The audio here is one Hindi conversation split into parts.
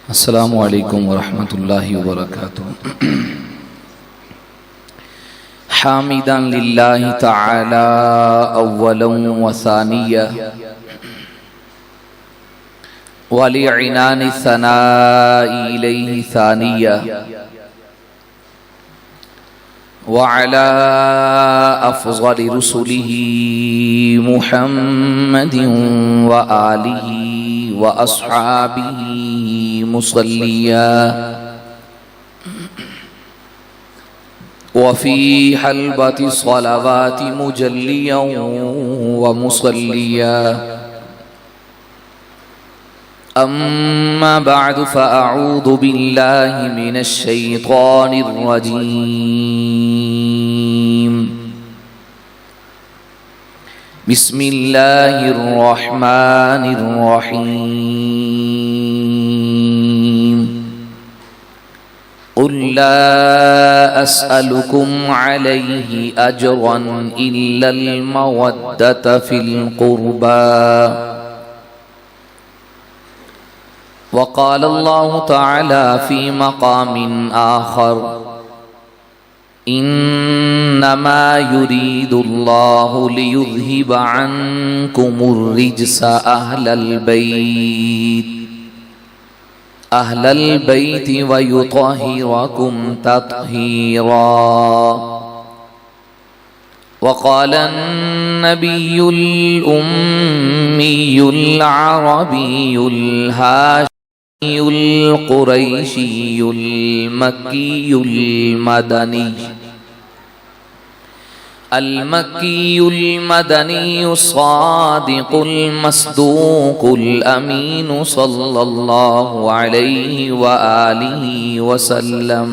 अस्सलामु अलैकुम वरहमतुल्लाहि वबरकातुहू। हामिदन लिल्लाहि तआला अव्वलन व सानिय्यन व लिइनानि सनाई इलैहि सानिय्यन व अला अफ़ज़लि रुसुलिही मुहम्मदिन व आलिही व अस्हाबिही मुसल्लिया व फ़ी हल्बति स्वलावाति मुजल्लिया व मुसल्लिया। अम्मा बअद फ़अऊज़ु बिल्लाहि मिनश शैतानिर रजीम। बिस्मिल्लाहिर रहमानिर रहीम। क़ुल ला अस्अलुकुम अलैहि अजरन इल्लल मवद्दत फ़िल क़ुर्बा। वक़ाल अल्लाहु तआला फ़ी मक़ामिन आख़र इन्नमा युरीदुल्लाहु लियुज़हिब अन्कुमुर रिज्सा अहलल बैति व युतहिरकुम तत्हीरा। वक़ाल अन्नबियुल उम्मियुल अरबियुल हाशिमियुल क़ुरैशियुल मक्कियुल मदनी अल-मक्कियुल मदनी सादिक़ुल मस्दूक़ुल अमीन सल्लल्लाहु अलैहि व आलिहि वसल्लम।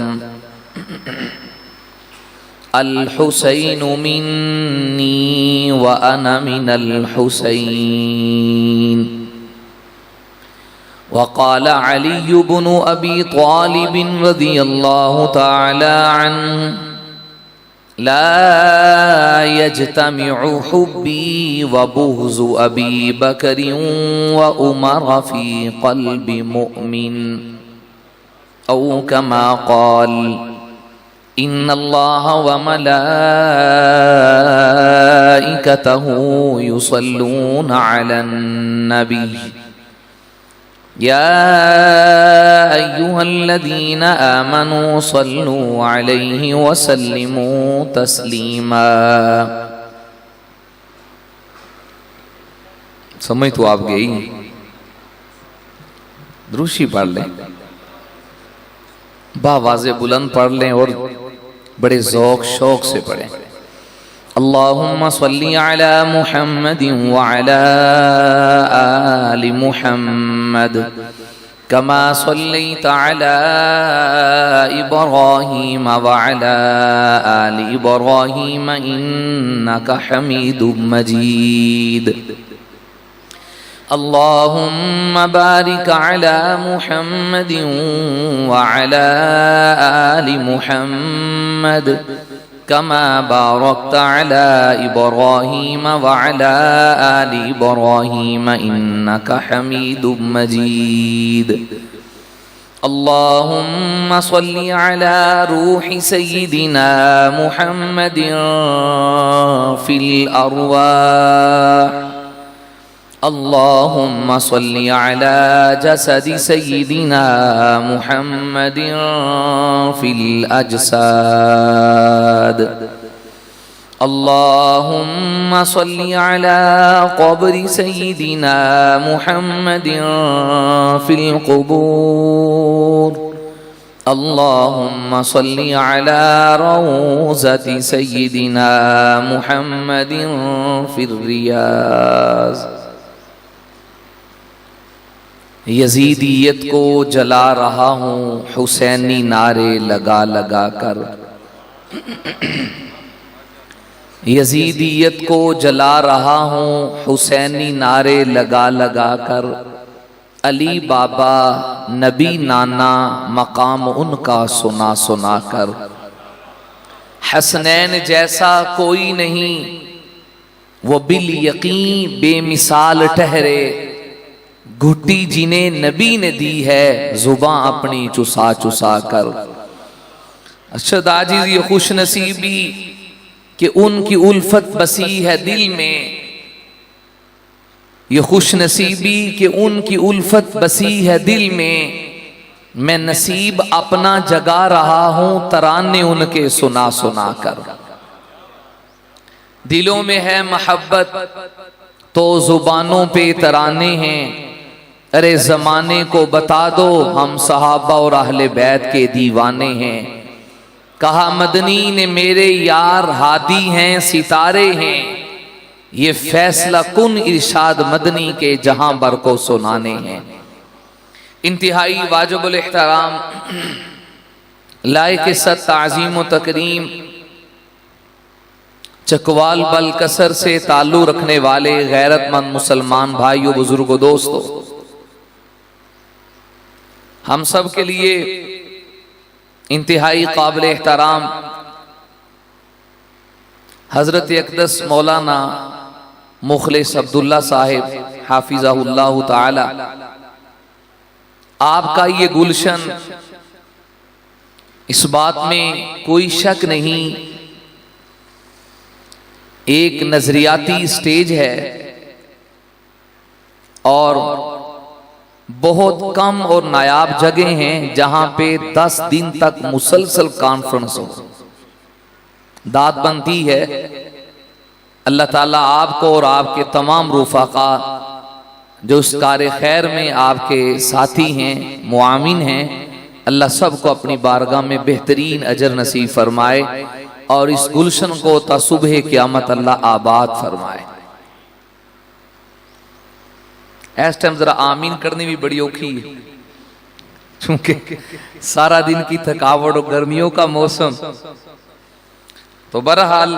अल-हुसैनु मिन्नी व अना मिनल हुसैन। वक़ाल अली इब्न अबी तालिब रज़ियल्लाहु तआला अन्हु ला यज्तमिउ हुब्बी व बुग़्ज़ु अबी बकर व उमर फ़ी क़ल्बि मुअमिन औ कमा क़ाल इन्नल्लाह व मलाइकतहु युसल्लूना अलन नबी या अय्युहल्लज़ीना आमनू सल्लू अलैहि व सल्लिमू तस्लीमा। समझ तो आप गई, द्रूशी पढ़ लें, बावाज़े बुलंद पढ़ लें और बड़े ज़ौक़ शौक़ से पढ़ें। अल्लाहुम्मा सल्ली अला मुहम्मदिन व अला आलि मुहम्मद कमा सल्लैता अला इब्राहीम व अला आलि इब्राहीम इन्नका हमीदुम मजीद। अल्लाहुम्मा बारिक अला मुहम्मदिन व अला आलि मुहम्मद कमा बारकता अला इब्राहीम व अला आलि इब्राहीम इन्नका हमीदुम मजीद। अल्लाहुम्मा सल्लि अला रूहि सय्यिदिना मुहम्मदिन फ़िल अरवाह। अल्लाहुम्मा सल्लि अला जसदि सय्यिदिना मुहम्मदिन फ़िल अजसाद। अल्लाहुम्मा सल्लि अला क़ब्रि सय्यिदिना मुहम्मदिन फ़िल क़ुबूर। अल्लाहुम्मा सल्लि अला रौज़ति सय्यिदिना मुहम्मदिन फ़िर रियाज़। यजीदियत को जला रहा हूँ हुसैनी नारे लगा लगा कर। यजीदियत को जला रहा हूँ हुसैनी नारे लगा लगा कर। अली बाबा नबी नाना मकाम उनका सुना सुना कर। हसनैन जैसा कोई नहीं वो बिल यकीन बेमिसाल ठहरे। घुट्टी जिन्हें नबी ने दी है जुबां अपनी चुसा चुसा कर। अरशद आजिज ये खुश नसीबी कि उनकी उल्फत बसी है दिल में, ये खुश नसीबी कि उनकी उल्फत बसी है दिल में। मैं नसीब अपना जगा रहा हूं तराने उनके सुना सुना कर। दिलों में है मोहब्बत तो जुबानों पे तराने हैं। अरे जमाने को बता दो हम सहाबा और अहले बैत के दीवाने हैं। कहा मदनी ने मेरे यार हादी हैं सितारे हैं। ये फैसला कुन इरशाद मदनी के जहां बर को सुनाने हैं। इंतहाई वाजिबुल एहतराम लायक सत ताज़ीम व तकरीम चकवाल बलकसर से ताल्लुक़ रखने वाले गैरतमंद मुसलमान भाइयों बुजुर्गों दोस्तों, हम सब के लिए इंतहाई काबिल एहतराम हजरत अक़दस मौलाना मुखलिस अब्दुल्ला साहिब हाफिज़हुल्लाह ताला, आपका ये गुलशन, इस बात में कोई शक नहीं, एक नजरियाती स्टेज है और बहुत कम और नायाब जगह हैं जहां पे 10 दिन तक मुसलसल कॉन्फ्रेंस हो, दाद बनती है। अल्लाह ताला आपको और आपके तमाम रुफ़ाक़ा जो इस कार खैर में आपके साथी हैं, मुआमिन हैं, अल्लाह सबको अपनी बारगाह में बेहतरीन अजर नसीब फरमाए और इस गुलशन को ता सुबह क़यामत अल्लाह आबाद फरमाए। इस टाइम जरा आमीन करनी भी बड़ी औखी है क्योंकि सारा दिन की थकावट और गर्मियों का मौसम। तो बहरहाल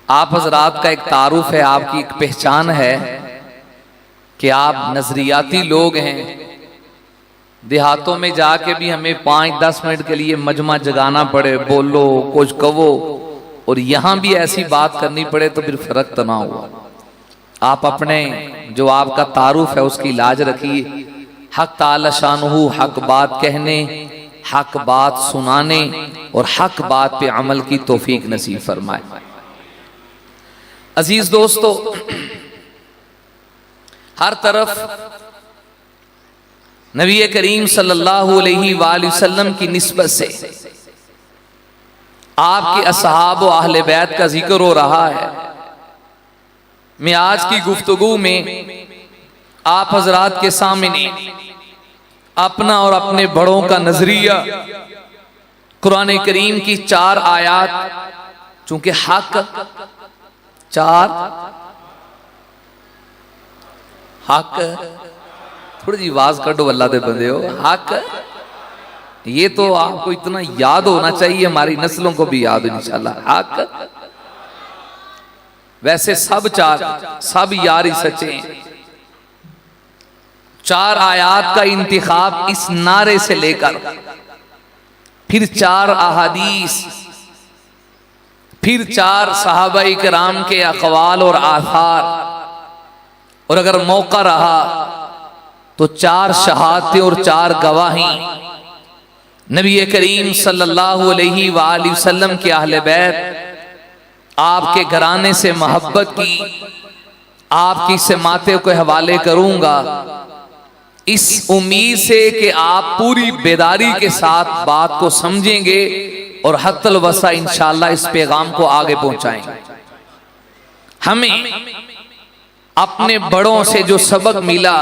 आप हजरात का एक तारुफ है, आपकी एक पहचान है कि आप नजरियाती लोग हैं। देहातों में जाके भी हमें 5-10 मिनट के लिए मजमा जगाना पड़े, बोलो कुछ कहो, और यहां भी ऐसी बात करनी पड़े तो फिर फर्क तो ना हुआ। आप अपने जो आपका तारुफ है उसकी लाज रखिए। हक ताला शानुहु हक बात कहने, हक बात सुनाने और हक बात पे अमल की तौफीक नसीब फरमाए। अजीज दोस्तों, हर तरफ नबी करीम सल्लल्लाहु अलैहि वसल्लम की निस्बत से आपके असहाब व अहले बैत का जिक्र हो रहा है। मैं आज की गुफ्तगू में आप हजरात के सामने अपना और अपने बड़ों का नजरिया कुरान करीम की 4 आयात, चूंकि हक 4 हक, थोड़ी जी आवाज कटो अल्लाह दे बंदे हो, हक, ये तो आपको इतना याद होना चाहिए, हमारी नस्लों को भी याद हो इंशाल्लाह। हक, वैसे सब 4 सब यार ही सच्चे हैं। 4 आयात का इंतिखाब इस नारे से लेकर फिर 4 अहादीस, फिर 4 सहाबाए किराम के अक़वाल और आसार, और अगर मौका रहा तो 4 शहादतें और 4 गवाही नबी करीम सल्लल्लाहु अलैहि वसल्लम के अहले बैत, आपके घराने से मोहब्बत की आपकी समाते को हवाले करूंगा इस उम्मीद से कि आप पूरी बेदारी के साथ बात को समझेंगे और हत्तल वसा इंशाअल्लाह इस पैगाम को आगे पहुंचाएंगे। हमें अपने बड़ों से जो सबक मिला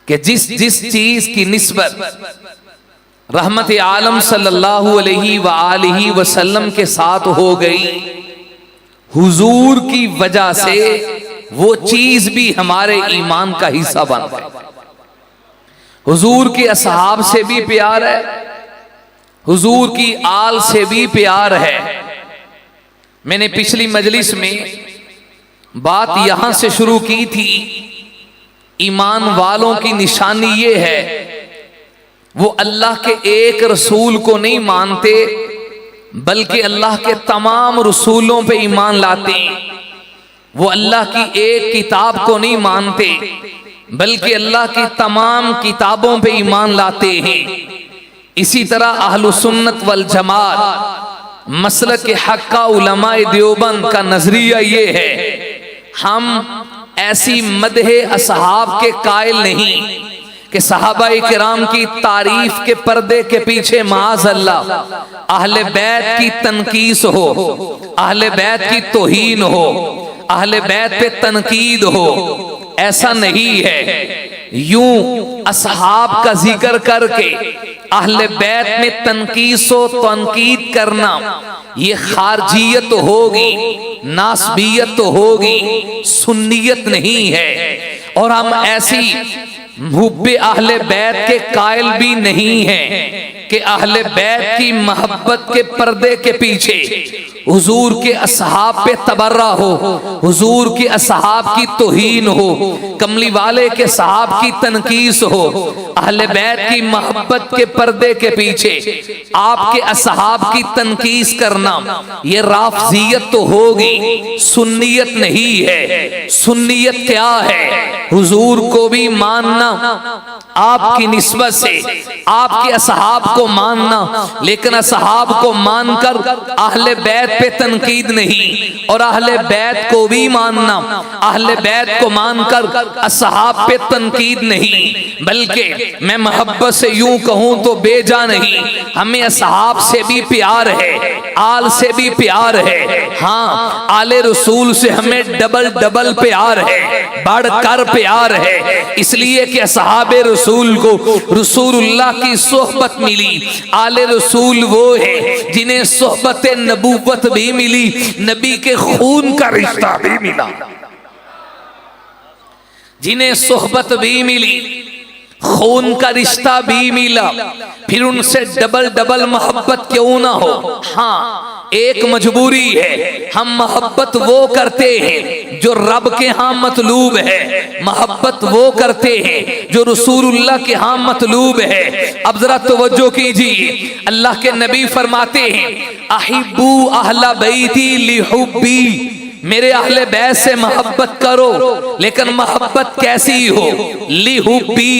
कि जिस जिस चीज की निस्बत रहमत आलम सल्लल्लाहु अलैहि वसल्लम के साथ हो गई, हुजूर की वजह से वो चीज भी हमारे ईमान का हिस्सा बन गई। हुजूर के असहाब से भी प्यार है, हुजूर की आल से भी प्यार है। मैंने पिछली मजलिस में बात यहां से शुरू की थी, ईमान वालों की निशानी ये है वो अल्लाह के एक रसूल को नहीं मानते बल्कि अल्लाह के तमाम रसूलों पे ईमान लाते हैं। वो अल्लाह की एक किताब को नहीं मानते बल्कि अल्लाह की तमाम किताबों पे ईमान लाते हैं। इसी तरह अहलुस सुन्नत वल जमात मसलक के हक का उलमाए देवबंद का नजरिया ये है, हम ऐसी मदहे असहाब के कायल नहीं कि सहाबा किराम की तारीफ के पर्दे के पीछे माज़ अल्लाह अहले बैत की तनकीस हो, अहले बैत की तौहीन हो, अहले बैत पे तनकीद हो। ऐसा नहीं है। यूं असहाब का जिक्र करके अहले बैत में तनकीस व तनकीद करना ये खारजियत होगी, नासबियत होगी, सुन्नियत नहीं है। और हम ऐसी हुब्बे अहले बैत के कायल भी नहीं हैं कि अहले बैत की मोहब्बत के पर्दे के पीछे हुजूर के असहाब पे तबर्रा हो, हुजूर के असहाब की तौहीन हो, कमली वाले के सहाब की तनकीस हो। अहले बैत की मोहब्बत के पर्दे के पीछे आपके असहाब की तनकीस करना ये राफजियत तो होगी, सुन्नियत नहीं है। सुन्नियत क्या है? हुजूर को भी मानना आपकी निस्बत से, आपके असहाब को मानना, लेकिन असहाब को मानकर अहले बैत पे तनकीद नहीं, और अहले बैत को भी मानना, अहले बैत को मानकर असहाब पे तनकीद नहीं। बल्कि मैं मोहब्बत से यूं कहूं तो बेजा नहीं, हमें असहाब से भी प्यार है, आल से भी प्यार है। हाँ, आले रसूल से हमें डबल डबल प्यार है, बढ़कर प्यार है। इसलिए कि असहाबे रसूल को रसूलुल्लाह की सोहबत मिली। आले रसूल वो है जिन्हें सोहबत नबूवत भी मिली, नबी के खून का रिश्ता भी मिला, जिन्हें सोहबत भी मिली, खून का रिश्ता भी मिला। फिर उनसे डबल डबल मोहब्बत क्यों ना हो? हाँ, एक मजबूरी है, हम मोहब्बत वो करते हैं जो रब के यहाँ मतलूब है, मोहब्बत वो करते हैं जो रसूलुल्लाह के यहाँ मतलूब है। अब जरा तवज्जो कीजिए, अल्लाह के नबी फरमाते हैं अहिब्बू अहला बैती लिहुब्बी, मेरे अहले बैत से मोहब्बत करो, लेकिन मोहब्बत कैसी हो? लिहुब्बी,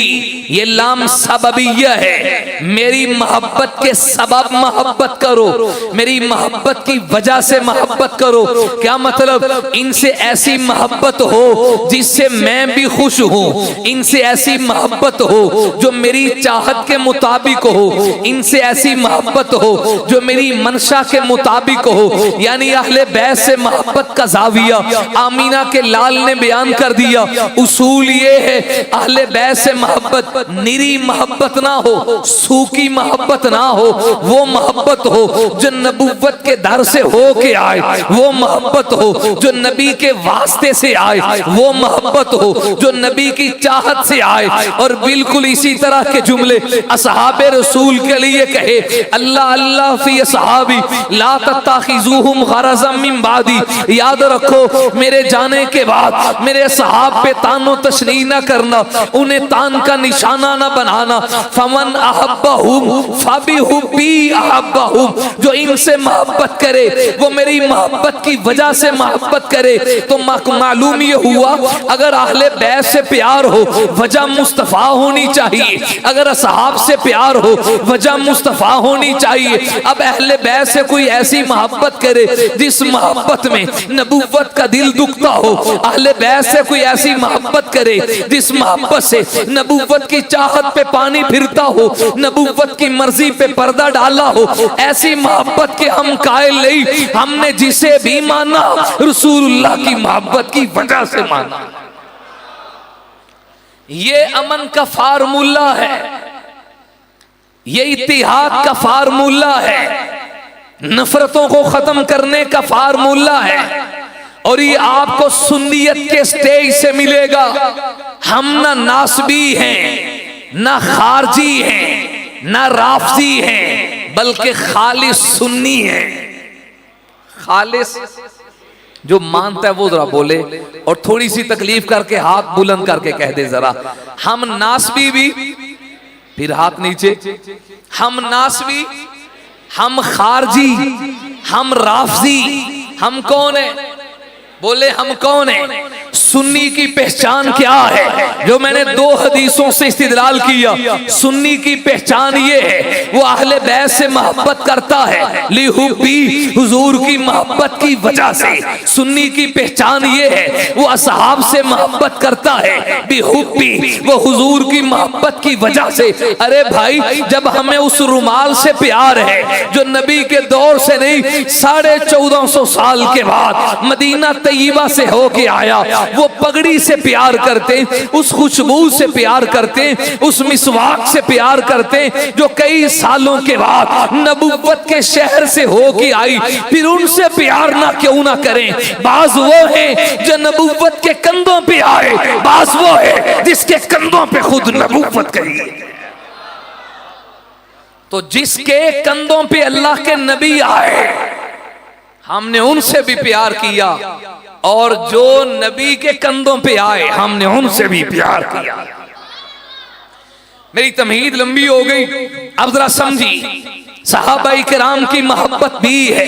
ये लाम सबबिया है, मेरी मोहब्बत के सबब मोहब्बत करो, मेरी मोहब्बत की वजह से मोहब्बत करो। क्या मतलब? इनसे ऐसी मोहब्बत हो जिससे मैं भी खुश हूँ, इनसे ऐसी मोहब्बत हो जो मेरी चाहत के मुताबिक हो, इनसे ऐसी मोहब्बत हो जो मेरी मंशा के मुताबिक हो। यानी अहले बैत से मोहब्बत का जाविया आमीना के लाल ने बयान कर दिया। उसूल ये है, अहले बैत से मोहब्बत निरी मोहब्बत ना हो, सूखी मोहब्बत ना हो, वो मोहब्बत हो जो नबूवत के दर से हो के आए, वो मोहब्बत हो जो नबी के वास्ते से आए, वो मोहब्बत हो जो नबी की चाहत से आए। और बिल्कुल इसी तरह के जुमले असहाबे रसूल के लिए कहे, अल्लाह अल्लाह फी असहाबी ला तत्ताखिजुहुम गरज़म मिन बादी, याद रखो मेरे जाने के बाद मेरे सहाब पे तानो तशनी न करना, उन्हें तान का निशाना न बनाना। फमन अहब्बहुम फबिहुब्बी अहब्बहुम, जो इनसे मोहब्बत करे वो मेरी मोहब्बत की वजह से मोहब्बत करे। तो मालूम ये हुआ, अगर अहले बैत से प्यार हो वजह मुस्तफा होनी चाहिए, अगर असहाब से प्यार हो वजह मुस्तफा होनी चाहिए। अब अहले बैत से कोई ऐसी मोहब्बत करे जिस मोहब्बत में नबूवत का दिल दुखता हो, अहले बैत से कोई ऐसी मोहब्बत करे जिस मोहब्बत से नबूवत की चाहत पे पानी फिरता हो, नबूवत की मर्जी पे पर्दा डाला हो, ऐसी मोहब्बत के हम कायल नहीं। हमने जिसे भी माना रसूलुल्लाह की मोहब्बत की वजह से माना। ये अमन का फार्मूला है, ये इत्तिहाद का फार्मूला है, नफरतों को खत्म करने का फार्मूला है। और ये आपको सुन्नियत के स्टेज से मिलेगा। हम ना नासबी हैं, ना खारजी हैं, ना राफजी हैं, बल्कि खालिस सुन्नी हैं। खालिस जो मानता है वो जरा बोले, और थोड़ी सी तकलीफ करके हाथ बुलंद करके कह दे जरा, हम नासबी भी, फिर हाथ नीचे, हम नासबी, हम खारजी, हम राफजी, हम कौन है? बोले हम कौन हैं? सुन्नी की पहचान क्या है? जो मैंने 2 हदीसों से इस्तिदलाल किया। सुन्नी की पहचान ये है, वो अहले बैत से मोहब्बत करता है, लिहुब्बी, हुजूर की मोहब्बत की वजह से। सुन्नी की पहचान ये है, वो असहाब से मोहब्बत करता है, बिहुब्बी, वो हुजूर की मोहब्बत की वजह से। अरे भाई, जब हमें उस रुमाल से प्यार है जो नबी के दौर से नहीं, 1450 साल के बाद मदीना तैयबा से होके आया, वो पगड़ी से प्यार करते, उस खुशबू से प्यार करते, उस मिसवाक से प्यार करते जो कई सालों के बाद नबुव्वत के शहर से होके आई, फिर उनसे प्यार ना क्यों ना करें? बाज वो है जो नबुव्वत के कंधों पे आए, बाज वो है जिसके कंधों पे खुद नबुव्वत करी। तो जिसके कंधों पे अल्लाह के नबी आए, हमने उनसे भी प्यार किया, और जो नबी के कंधों पे आए, हमने उनसे भी प्यार किया। मेरी तमहीद लंबी हो गई, अब जरा समझी। सहाबाई किराम की मोहब्बत भी है,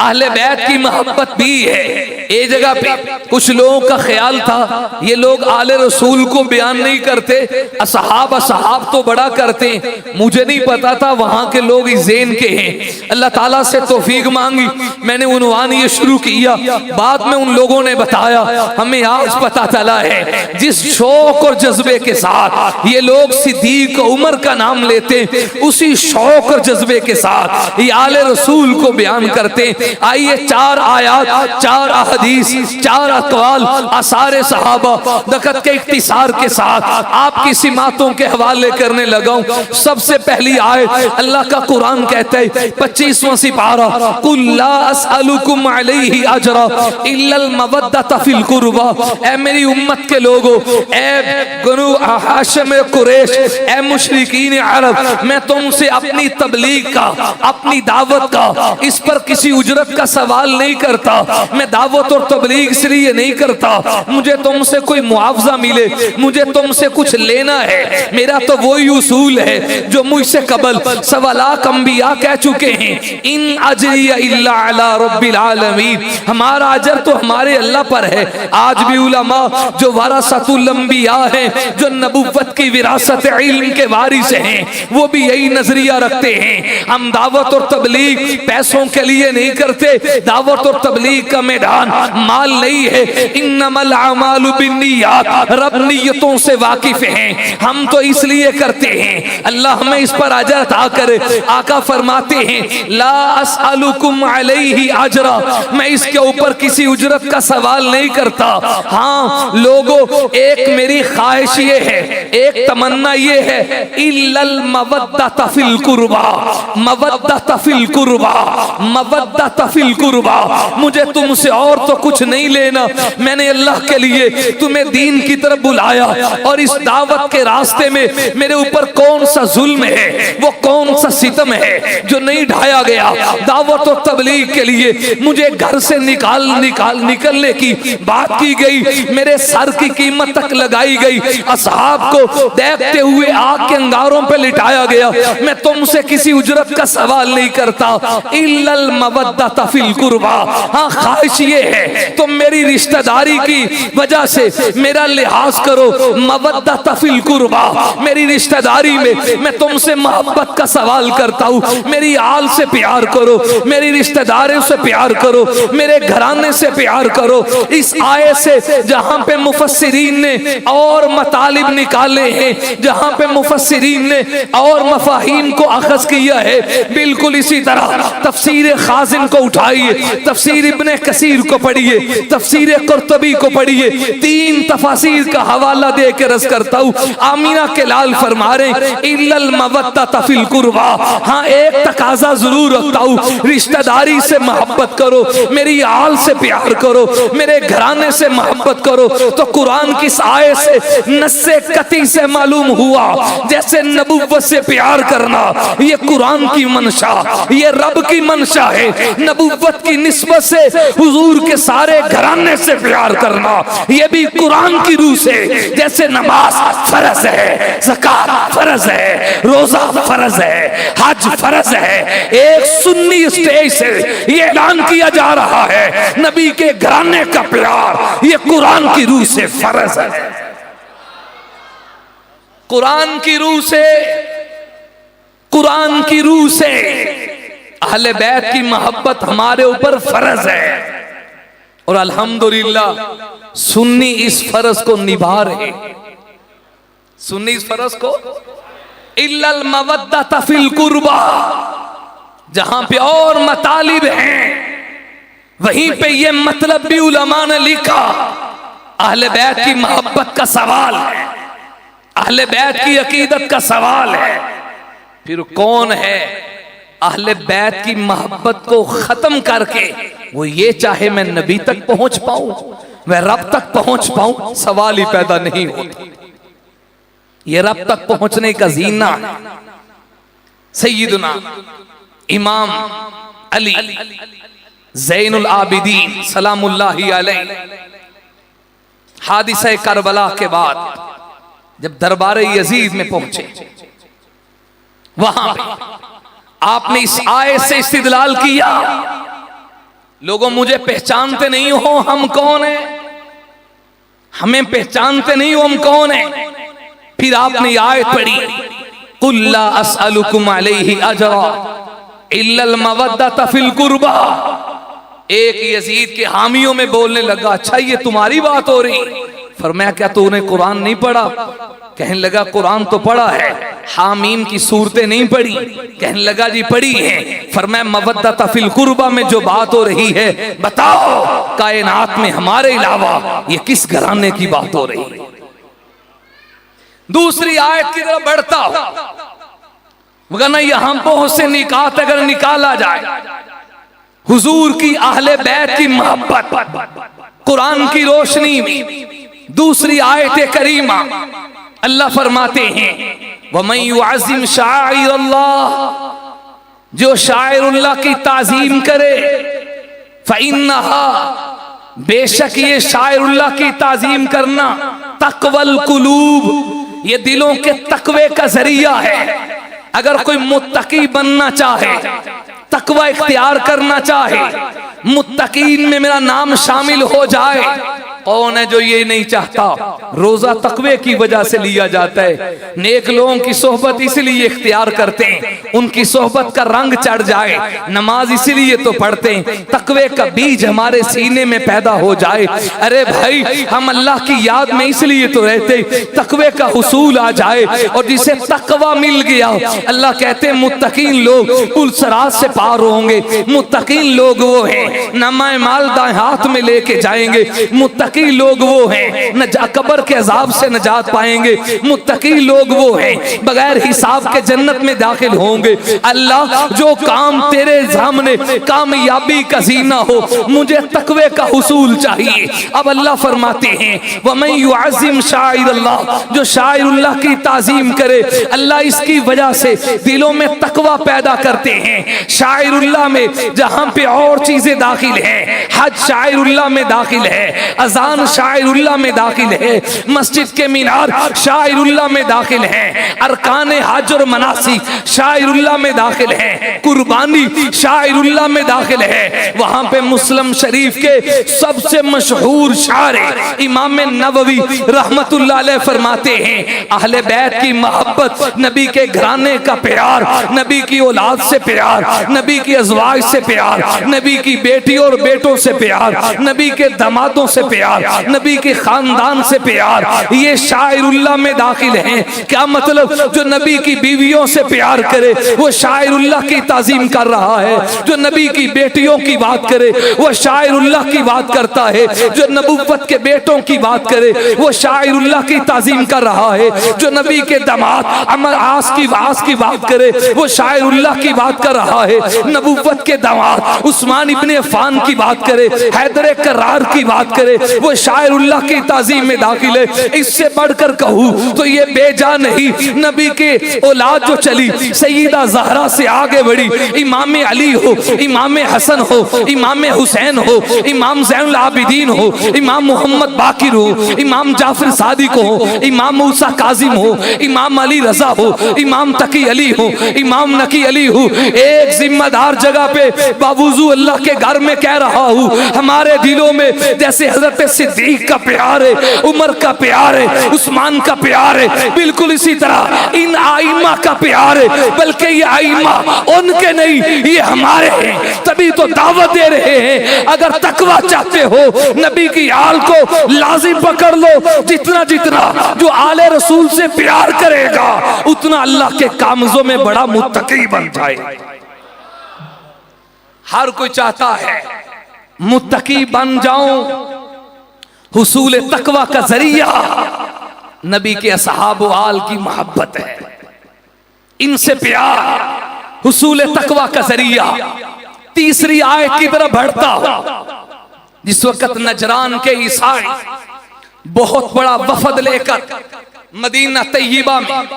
अहले बैत की मोहब्बत भी है। एक जगह पे कुछ लोगों का ख्याल था, ये लोग आले रसूल को बयान नहीं करते, असहाब असहाब तो बड़ा करते। मुझे नहीं पता था वहां के लोग इस ज़ेन के हैं। अल्लाह ताला से तौफीक मांगी, मैंने उन्वान ये शुरू किया। बाद में उन लोगों ने बताया, हमें आज पता चला है जिस शौक और जज्बे के साथ ये लोग सिद्दीक उमर का नाम लेते, उसी शौक और जज्बे के साथ ये आले रसूल को बयान करते। आइए 4 आयात, 4 अहदीस, 4 अक़वाल आसारे सहाबा दक़त के इख्तिसार के साथ आपकी सिमातों के हवाले करने लगा हूं। सबसे पहली आयत, अल्लाह का कुरान कहता है 25वां सिपारा, कुल ला अस्अलुकुम अलैहि अजरा इल्लल मवद्दत फिल कुर्बा। ऐ मेरी उम्मत के लोगों, ऐ बनु हाशिम कुरैश, ऐ मुशरिकीन अरब, मैं तुमसे अपनी तबलीग का, अपनी दावत का, इस पर किसी उजरत का सवाल नहीं करता। मैं दावत और तबलीग इसलिए नहीं करता मुझे तुमसे कोई मुआवजा मिले, मुझे तुमसे कुछ लेना है। मेरा तो वही उसूल है जो मुझसे कबल सवालात अंबिया कह चुके हैं, इन अजरिया इल्ला अला रब्बिल आलमीन। हमारा अजर तो हमारे अल्लाह पर है। आज भी उलमा जो वरासतुल अंबिया हैं, जो नबुव्वत की विरासत इल्म के वारिस हैं, वो भी यही नजरिया रखते हैं। हम दावत और तबलीग पैसों के लिए नहीं करते, दावत और तबलीग का मैदान माल नहीं है। इन्नमल अमालु बिन्नियात, रब नियतों से वाकिफ हैं। हम तो इसलिए करते हैं, अल्लाह हमें इस पर अजर अता करे। आका फरमाते हैं, ला अस्अलुकुम अलैहि अजरा, मैं इसके ऊपर किसी उजरत का सवाल नहीं करता। हाँ लोगों, एक मेरी ख्वाहिश ये है, एक तमन्ना ये है, इल्लल मवद्दत फिल कुर्बा, मवद्दत फिल कुर्बा, मवद्दत फिल कुर्बा। मुझे तुमसे और तो कुछ नहीं लेना। मैंने अल्लाह के लिए तुम्हें दीन की तरफ बुलाया, और इस दावत के रास्ते में मेरे ऊपर कौन सा जुल्म है, वो कौन सा सितम है जो नहीं ढाया गया। दावत और तबलीग के लिए मुझे घर से निकलने की बात की गई, मेरे सर की कीमत तक लगाई गई, असहाब को देखते हुए आग के अंगारों पे लिटाया गया। मैं तुमसे किसी उजरत का सवाल नहीं करता, इल्लल मवद्दत फिल कुर्बा। हाँ, ख्वाहिश ये है तुम मेरी रिश्तेदारी की वजह से मेरा लिहाज करो, मवद्दत फिल कुर्बा। मेरी रिश्तेदारी में मैं तुमसे मोहब्बत का सवाल करता हूँ, मेरी आल से प्यार करो, मेरी रिश्तेदारों से प्यार करो, मेरे घराने से प्यार करो। इस आयत से जहां पे मुफस्सिरीन ने और मतालिब निकाले हैं, जहां पे मुफस्सिरीन ने और मफाहीम को अखज़ किया है, बिल्कुल इसी तरह तफसीर खाजिन को उठाइए, तफसीर इब्ने कसीर को पढ़िए, तफसीर कुर्तबी को पढ़िए। 3 तफासीर का हवाला दे के रस करता हूँ। आमीना के लाल फरमा रहे, इल्लल मवद्दत फिल कुर्बा। हाँ, एक तकाजा जरूर रखता हूँ, रिश्तेदारी से मोहब्बत करो, मेरी आल से प्यार करो, मेरे घराने से मोहब्बत करो। तो कुरान की आयत से नस्से कती से मालूम हुआ जैसे नबुव्वत से प्यार करना ये कुरान की मंशा, ये रब की मंशा है। नबुव्वत की निस्बत से हुजूर के सारे घराने से प्यार करना, ये भी कुरान की रूह से। जैसे नमाज फर्ज है, ज़कात फर्ज है, रोजा फर्ज है, हज फर्ज है, एक सुन्नी स्टेज से ये ऐलान किया जा रहा है नबी के घराने का प्यार ये कुरान की रूह से फर्ज है। कुरान की रूह से, कुरान की रूह से अहले बैत की मोहब्बत हमारे ऊपर फर्ज है। और अल्हम्दुलिल्लाह सुन्नी इस फर्ज को निभा रहे। सुन्नी इस फर्ज को इल्लल मवद्दत फिल कुर्बा, जहां पे और मतालिब हैं वहीं पे ये मतलब भी उलमा ने लिखा। अहले बैत की मोहब्बत का सवाल है, अहले बैत की अकीदत का सवाल है। फिर कौन है अहले बैत की मोहब्बत को खत्म करके वो ये चाहे मैं नबी तक पहुंच पाऊं, मैं रब तक पहुंच पाऊं? सवाल ही पैदा नहीं होता। ये रब तक पहुंचने का जीना है। सैयदना इमाम अली ज़ैनुल आबिदीन सलामुल्लाहि अलैह हादिसा करबला के बाद जब दरबार यजीद में पहुंचे, वहां पे आपने इस आयत से इस्तिदलाल किया, लोगों मुझे पहचानते नहीं हो हम कौन हैं, हमें पहचानते नहीं हो हम कौन हैं। फिर आपने आयत पढ़ी, कुल ला अस्अलुकुम अलैहि अजरा इल्लल मवद्दत फिल कुर्बा। एक यजीद के हामियों में बोलने लगा, अच्छा ये तुम्हारी बात हो रही? फरमाया क्या तूने कुरान नहीं पढ़ा? कहने लगा कुरान तो पढ़ा है, हामीम की सूरतें नहीं पढ़ी? कहने लगा जी पढ़ी है। फरमाया मवद्दत फिल कुर्बा में जो बात हो रही है बताओ कायनात में हमारे अलावा ये किस घराने की बात हो रही है? दूसरी आयत की तरफ बढ़ता हो, वरना यहां बहुत से निकात अगर निकाला जाए हुजूर की अहले बैत की मोहब्बत कुरान की रोशनी में। दूसरी आयत करीमा अल्लाह फरमाते हैं, वमन युअज़्ज़िम शाइरल्लाह, जो शाइरुल्लाह की ताजीम करे, फ़इन्नहा, बेशक ये शाइरुल्लाह की ताजीम करना, तक़वल कुलूब, ये दिलों के तकवे का जरिया है। अगर कोई मुत्तकी बनना चाहे, तकवा इख्तियार करना चाहे, मुत्तकीन में मेरा नाम शामिल हो जाए, कौन है जो ये नहीं चाहता? रोजा तकवे की वजह से लिया जाता है। नेक लोगों की सोहबत इसलिए इख्तियार करते हैं उनकी सोहबत का रंग चढ़ जाए। नमाज इसलिए तो पढ़ते हैं तकवे का बीज हमारे सीने में पैदा हो जाए। अरे भाई हम अल्लाह की याद में इसलिए तो रहते तकवे का हुसूल आ जाए। और जिसे तकवा मिल गया, अल्लाह कहते हैं मुत्तकीन लोग पुलसरात से पार होंगे। मुत्तकीन लोग वो हैं नमा माल दाएं हाथ में लेके जाएंगे। मुत्तकी लोग वो हैं कब्र के अजाब से नजात पाएंगे। मुत्तकी लोग वो हैं बगैर हिसाब के जन्नत में दाखिल होंगे। अल्लाह जो काम तेरे सामने कामयाबी का जीना हो, मुझे तकवे का हुसूल चाहिए। अब अल्लाह फरमाते हैं वमन युअज़्ज़िम शाइरल्लाह, जो शाइरुल्लाह की ताजीम करे, अल्लाह इसकी वजह से दिलों में तकवा पैदा करते हैं। शाइरुल्लाह में जहां पे और चीजें दाखिल हैं, हज शाइरुल्लाह में दाखिल है, अजान शाइरुल्लाह में दाखिल है, मस्जिद के मीनार शाइरुल्लाह में दाखिल है, अरकान हज और मनासिक शाइरुल्लाह में दाखिल है, कुर्बानी शाइरुल्लाह में दाखिल है। वहां पे मुस्लिम शरीफ के सबसे मशहूर शायर इमाम नववी रहमतुल्लाह अलैह फरमाते हैं, अहले बैत की मोहब्बत, नबी के घराने का प्यार, नबी की औलाद से प्यार, नबी की अज़वाज से प्यार, नबी की बेटियों और बेटों से प्यार, नबी के दामादों से प्यार, नबी के खानदान से प्यार, ये शाइरुल्लाह में दाखिल हैं। क्या मतलब? जो नबी की बीवियों से प्यार करे वो शाइरुल्लाह की ताजीम कर रहा है। जो नबी की बेटियों की बात करे वो शाइरुल्लाह की बात करता है। जो नबुव्वत के बेटों की बात करे वो शाइरुल्लाह की ताजीम कर रहा है। जो नबी के दामाद अमर आस की बात करे वो शाइरुल्लाह की बात कर रहा है। नबुव्वत के दामाद उस्मान इब्ने अफ़्फ़ान की बात करे, हैदर करार की बात करे, वो शायरुल्लाह की ताजीम में दाखिल है। इससे बढ़कर कहूँ तो ये बेजा नहीं, नबी के औलाद जो चली सईदा ज़हरा से आगे बढ़ी, इमाम अली हो, इमाम हसन हो, इमाम हुसैन हो, इमाम ज़ैनुल आबिदीन हो, इमाम मोहम्मद बाकिर हो, इमाम जाफर सादिक हो, इमाम मूसा काजिम हो, इमाम अली रजा हो, इमाम तकी अली हो, इमाम नकी अली हो। एक जिम्मेदार जगह पे बावजूद अल्लाह के घर में कह रहा हूँ, हमारे दिलों में जैसे हजरत सिद्दीक का प्यार है, उमर का प्यार है, उस्मान का प्यार है, बिल्कुल इसी तरह इन आइमा का प्यार है। बल्कि ये आइमा उनके नहीं, ये हमारे हैं, तभी तो दावत दे रहे हैं। अगर तकवा चाहते हो, नबी की आल को लाजिम पकड़ लो। जितना जितना जो आले रसूल से प्यार करेगा, उतना अल्लाह के कामजों में बड़ा मुत्तकी बन जाए। हर कोई चाहता है मुत्तकी बन जाऊं। हुसूल तकवा का जरिया नबी के असहाब व आल की मोहब्बत है, इनसे प्यार हुसूल तकवा का जरिया। तीसरी आयत की तरफ बढ़ता हूं। जिस वक्त नजरान के ईसाई बहुत बड़ा वफद लेकर मदीना तैयबा में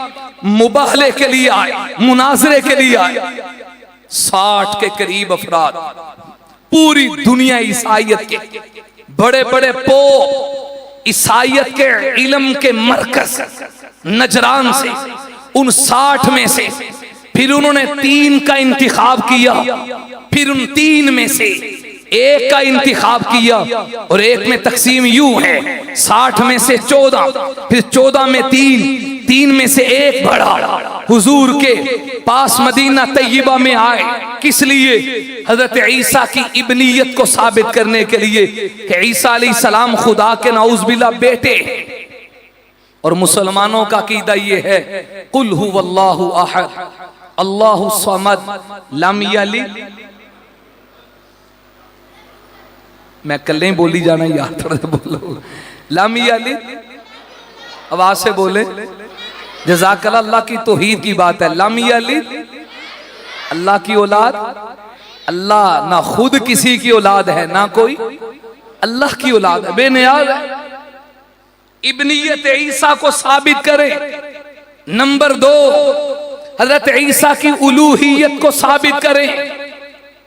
मुबाहले के लिए आए, मुनाजरे के लिए आए, 60 के करीब अफराद पूरी दुनिया ईसाइयत के बड़े बड़े पो ईसाइयत के इल्म के मरकज नजरान से, उन 60 में से फिर उन्होंने 3 का इंतखाब किया, फिर उन 3 में से एक का इंतखाब किया, और एक में तकसीम यूं है 60 में से 14, फिर 14 में 3 में से एक बढ़ा। हुजूर के पास मदीना तैयबा में आए, किस लिए? हजरत ईसा की इब्नियत को साबित करने के लिए कि ईसा अलैहिस्सलाम खुदा के नाउज़ बेटे। और मुसलमानों का अकीदा ये है, कुल हुवल्लाहु अहद अल्लाहु समद लम यलिद। मैं कल नहीं बोली जाना यार, थोड़ा सा बोलो। लम यलिद, आवाज से बोले। जज़ाकल्लाह, अल्लाह की तौहीद की बात है। लम यलिद, अल्लाह की औलाद, अल्लाह ना खुद किसी की औलाद है ना कोई, अल्लाह की औलाद है, बेनियाज है। इब्नियत ईसा को साबित करे। नंबर 2, हजरत ईसा की उलूहियत को साबित करें।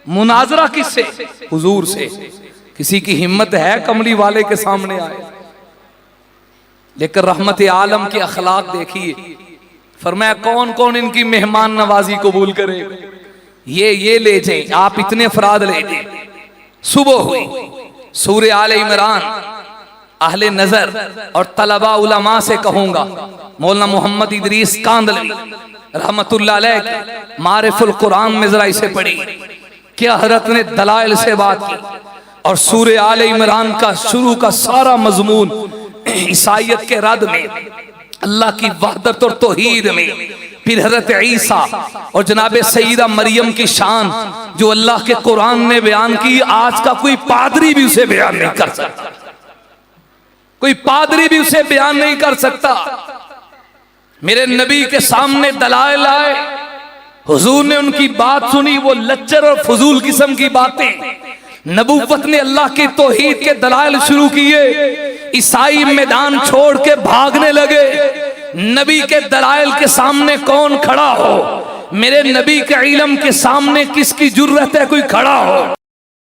मुनाजरा किससे? हुजूर से। किसी की हिम्मत है कमली वाले के सामने आए? लेकिन रहमत आलम के अखलाक देखिए। फरमाया कौन कौन इनकी मेहमान नवाजी कबूल करे, ये ले जाए, आप इतने अफराद ले जाए। सुबह हुई, सूरे आले इमरान, अहले नजर और तलबा उलमा से कहूंगा, मौलाना मोहम्मद इदरीस कांदलवी रहमतुल्लाह अलैह मारिफुल कुरान में जरा इसे पढ़ी। क्या हजरत ने दलाइल से बात की, और सूरे आले इमरान का शुरू का सारा मजमून ईसाइयत के रद में, अल्लाह की वहदत और तौहीद में, फिर हजरत ईसा और जनाबे सईदा मरियम की शान जो अल्लाह के कुरान ने बयान की, आज का कोई पादरी भी उसे बयान नहीं कर सकता, कोई पादरी भी उसे बयान नहीं कर सकता। मेरे नबी के सामने दलाइल आए, हुजूर ने उनकी बात सुनी, वो लच्चर और फजूल किस्म की बातें। नबूवत ने अल्लाह की तौहीद के दलाइल शुरू किए, ईसाई मैदान छोड़ के भागने लगे। नबी के दलाइल के सामने कौन खड़ा हो? मेरे नबी के इल्म के सामने किसकी जुर्रत है कोई खड़ा हो?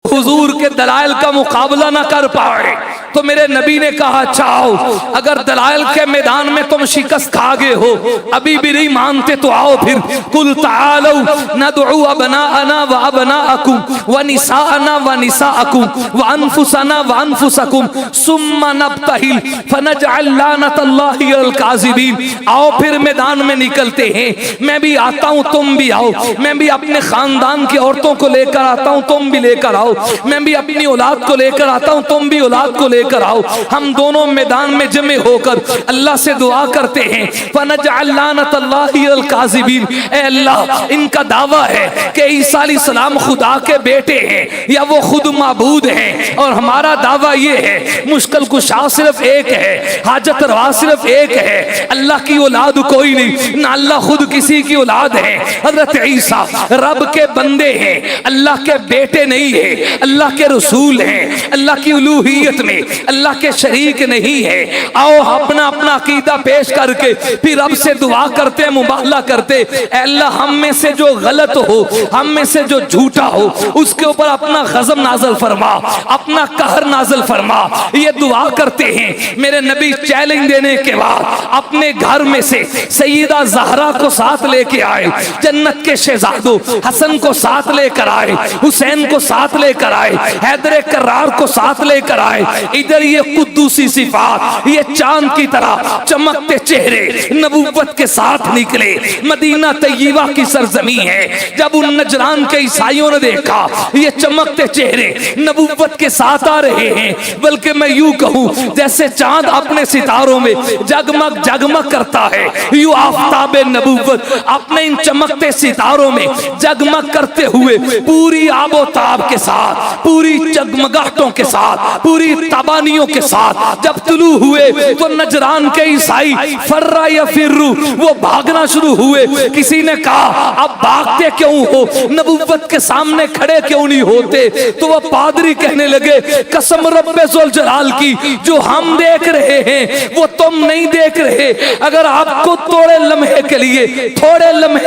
हुजूर के दलाइल का मुकाबला ना कर पाए तो मेरे नबी ने कहा, चाहो अगर दलाइल के मैदान में तुम शिकस्त खा गए हो, अभी भी नहीं मानते तो आओ फिर। कुल तालौ नदउ अबनाअना व अबनाअकुम व निसाअना व निसाअकुम व अनफुसना व अनफुसकुम सुम्मा नब्तहिल फनजअल लानतल्लाहि अलल काज़िबीन। आओ फिर मैदान में निकलते हैं, मैं भी आता हूँ तुम भी आओ, मैं भी अपने खानदान की औरतों को लेकर आता हूँ तुम भी लेकर आओ, मैं भी अपनी औलाद को लेकर आता हूँ तुम भी औलाद को लेकर आओ। हम दोनों मैदान में जमे होकर अल्लाह से दुआ करते हैं, फनजअल लानतल्लाहि अलल काज़िबीन। ऐ अल्लाह, इनका दावा है कि ईसा अलैहिस्सलाम खुदा के बेटे हैं या वो खुद माबूद हैं, और हमारा दावा ये है मुश्किल कुशा सिर्फ एक है, हाजत रवा सिर्फ एक है, अल्लाह की औलाद कोई नहीं, ना अल्लाह खुद किसी की औलाद है। हजरत ईसा रब के बंदे हैं, अल्लाह के बेटे नहीं है, अल्लाह के रसूल हैं। अल्लाह की उलूहियत में अल्लाह के शरीक नहीं है। आओ अपना अपना अकीदा पेश करके फिर रब से दुआ करते, मुबाहला करते, अल्लाह हम में से जो गलत हो, हम में से जो झूठा हो, उसके ऊपर अपना गज़ब नाज़िल फरमा, अपना कहर नाज़िल फरमा। ये दुआ करते हैं। मेरे नबी चैलेंज देने के बाद अपने घर में से सैयदा ज़हरा को साथ लेके आए, जन्नत के शहजादों हसन को साथ लेकर आए, हुसैन को साथ लेकर आए, हैदर करार को साथ लेकर आए। इधर ये कुद्दूसी सिफात, ये चांद की तरह चमकते चेहरे नबूवत के साथ निकले। मदीना तैयबा की सरजमी है। जब उन नजरान के ईसाइयों ने देखा ये चमकते चेहरे नबूवत के साथ आ रहे हैं, बल्कि मैं यूं कहूं जैसे चांद अपने सितारों में जगमग जगमग करता है, यूं आफताब नबूवत अपने इन चमकते सितारों में जगमग करते हुए पूरी आबोताब के साथ, पूरी जगमगाहटों के साथ, पूरी तबानियों के साथ जब तुलू हुए तो नजरान के ईसाई फर्रा या फिर्रू, वो भागना शुरू हुए। किसी ने कहा अब भागते क्यों हो, नबूवत के सामने खड़े क्यों नहीं होते? तो वह पादरी कहने लगे कसम रब्बे ज़ुल जलाल की, जो हम देख रहे हैं वो तुम नहीं देख रहे। अगर आपको थोड़े लम्हे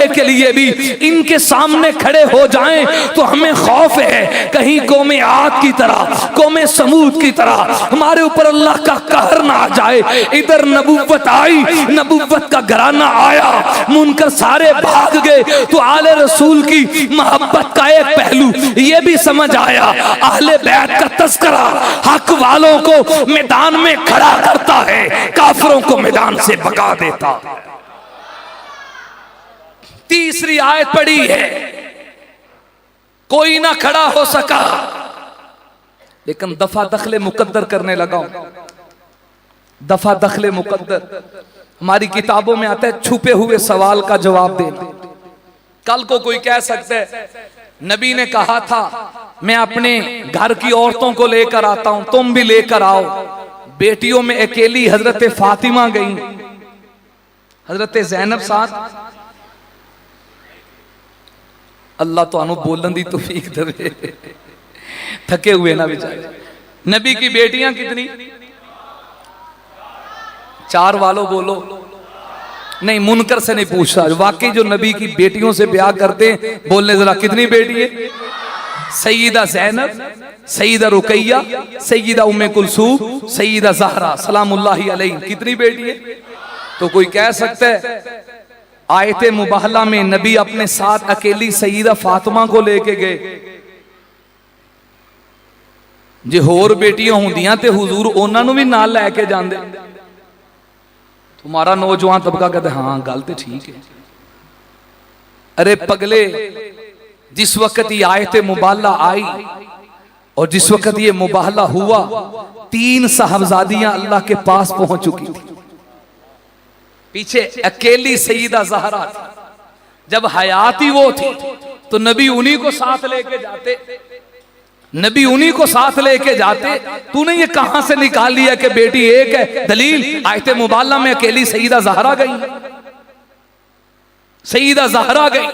के लिए भी इनके सामने खड़े हो जाएं तो हमें खौफ है कहीं कौमे आद की तरह, कौमे समूद की तरह हमारे ऊपर अल्लाह का कहर ना आ जाए। इधर नबूवत आई, नबूवत का घराना आया, मुनकर सारे भाग गए। तो आले रसूल की मोहब्बत का एक पहलू ये भी समझ आया, अहले बैत का तस्करा हक वालों को मैदान में खड़ा करता है, काफिरों को मैदान से भगा देता। तीसरी आयत पड़ी है, कोई ना खड़ा हो सका, लेकिन दफा दखले मुकद्दर करने लगा। दफा दखले मुकद्दर हमारी किताबों में आता है, छुपे हुए सवाल का जवाब देना। कल को कोई कह सकता है नबी ने कहा था मैं अपने घर की औरतों को लेकर आता हूं, तुम भी लेकर आओ। बेटियों में अकेली हजरत फातिमा गई, हजरत ज़ैनब साथ। अल्लाह तो अनु बोलन दी तौफीक दे, थके हुए ना बेचारे। नबी की बेटियां कितनी? 4 वालों बोलो। नहीं, मुनकर से नहीं पूछ रहा, वाकई जो नबी की बेटियों से ब्याह करते हैं बोलने जरा कितनी बेटी है? सैयदा ज़ैनब, सैयदा रुकैया, सैयदा उम्मे कुलसूम, सैयदा ज़हरा सलामुल्लाहि अलैहा। कितनी बेटी है? तो कोई कह सकता है आयते मुबाहला में नबी अपने साथ अकेली सैयदा फातिमा को लेके गए। जे होर बेटियां होंदियां ते हुजूर उन्हां नूं भी नाल लैके जांदे। तुम्हारा नौजवान तबका कहते हाँ गल तो ठीक है। अरे पगले, जिस वक्त ये आयते मुबाहला आई और जिस वक्त ये मुबाहला हुआ, 3 साहबजादियां अल्लाह के पास पहुंच चुकी थी। पीछे अकेली सैयदा ज़हरा थी। जब हयाती वो थी तो नबी उन्हीं को साथ लेके जाते, नबी उन्हीं को साथ लेके जाते। तूने ये कहां से निकाल लिया कि बेटी एक है? दलील आयते मुबाहला में अकेली सैयदा ज़हरा गई, सैयदा ज़हरा गई।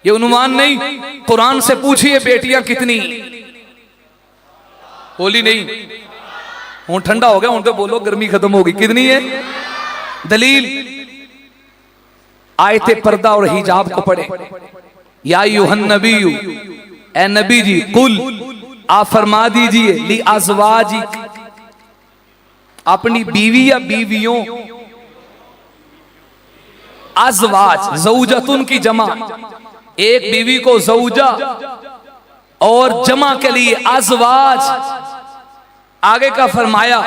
ये उन्वान नहीं, कुरान से पूछिए बेटियां कितनी? बोली नहीं, हूं ठंडा हो गया, हूं तो बोलो गर्मी खत्म होगी। कितनी है? दलील आयते पर्दा और हिजाब को पढ़े। या युहन नबीयु, ए नबी जी, कुल आप फरमा दीजिए ली अज़वाजी, अपनी बीवी या बीवियों, अज़वाज ज़ौजतुन की जमा, एक बीवी को ज़ौजा और जमा के लिए अज़वाज। आगे का फरमाया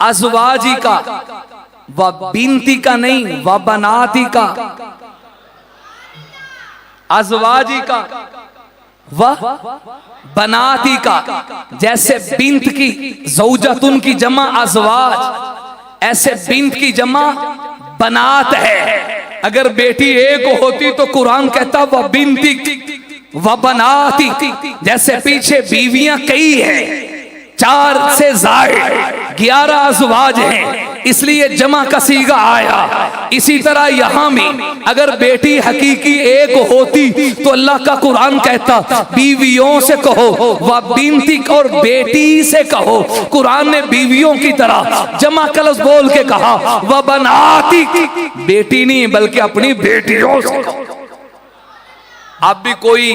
अज़वाजी का, व बिनती का नहीं, व बनाती का, अज़वाजी का वह बनाती का। जैसे बिंत की ज़ौजतुन की जमा अज़वाज, ऐसे बिंत की जमा बनात है। अगर बेटी एक होती तो कुरान कहता वह बिनती वह बनाती। जैसे पीछे बीवियां कई हैं, 4 से ज़ायद 11 अज़वाज हैं। इसलिए जमा का सीगा आया। इसी तरह यहां में अगर बेटी हकीकी एक होती तो अल्लाह का कुरान कहता बीवियों से कहो, व बिनती और बेटी से कहो। कुरान ने बीवियों की तरह जमा कलस बोल के कहा, व बनाती, बेटी नहीं बल्कि अपनी बेटियों से कहो। आप भी कोई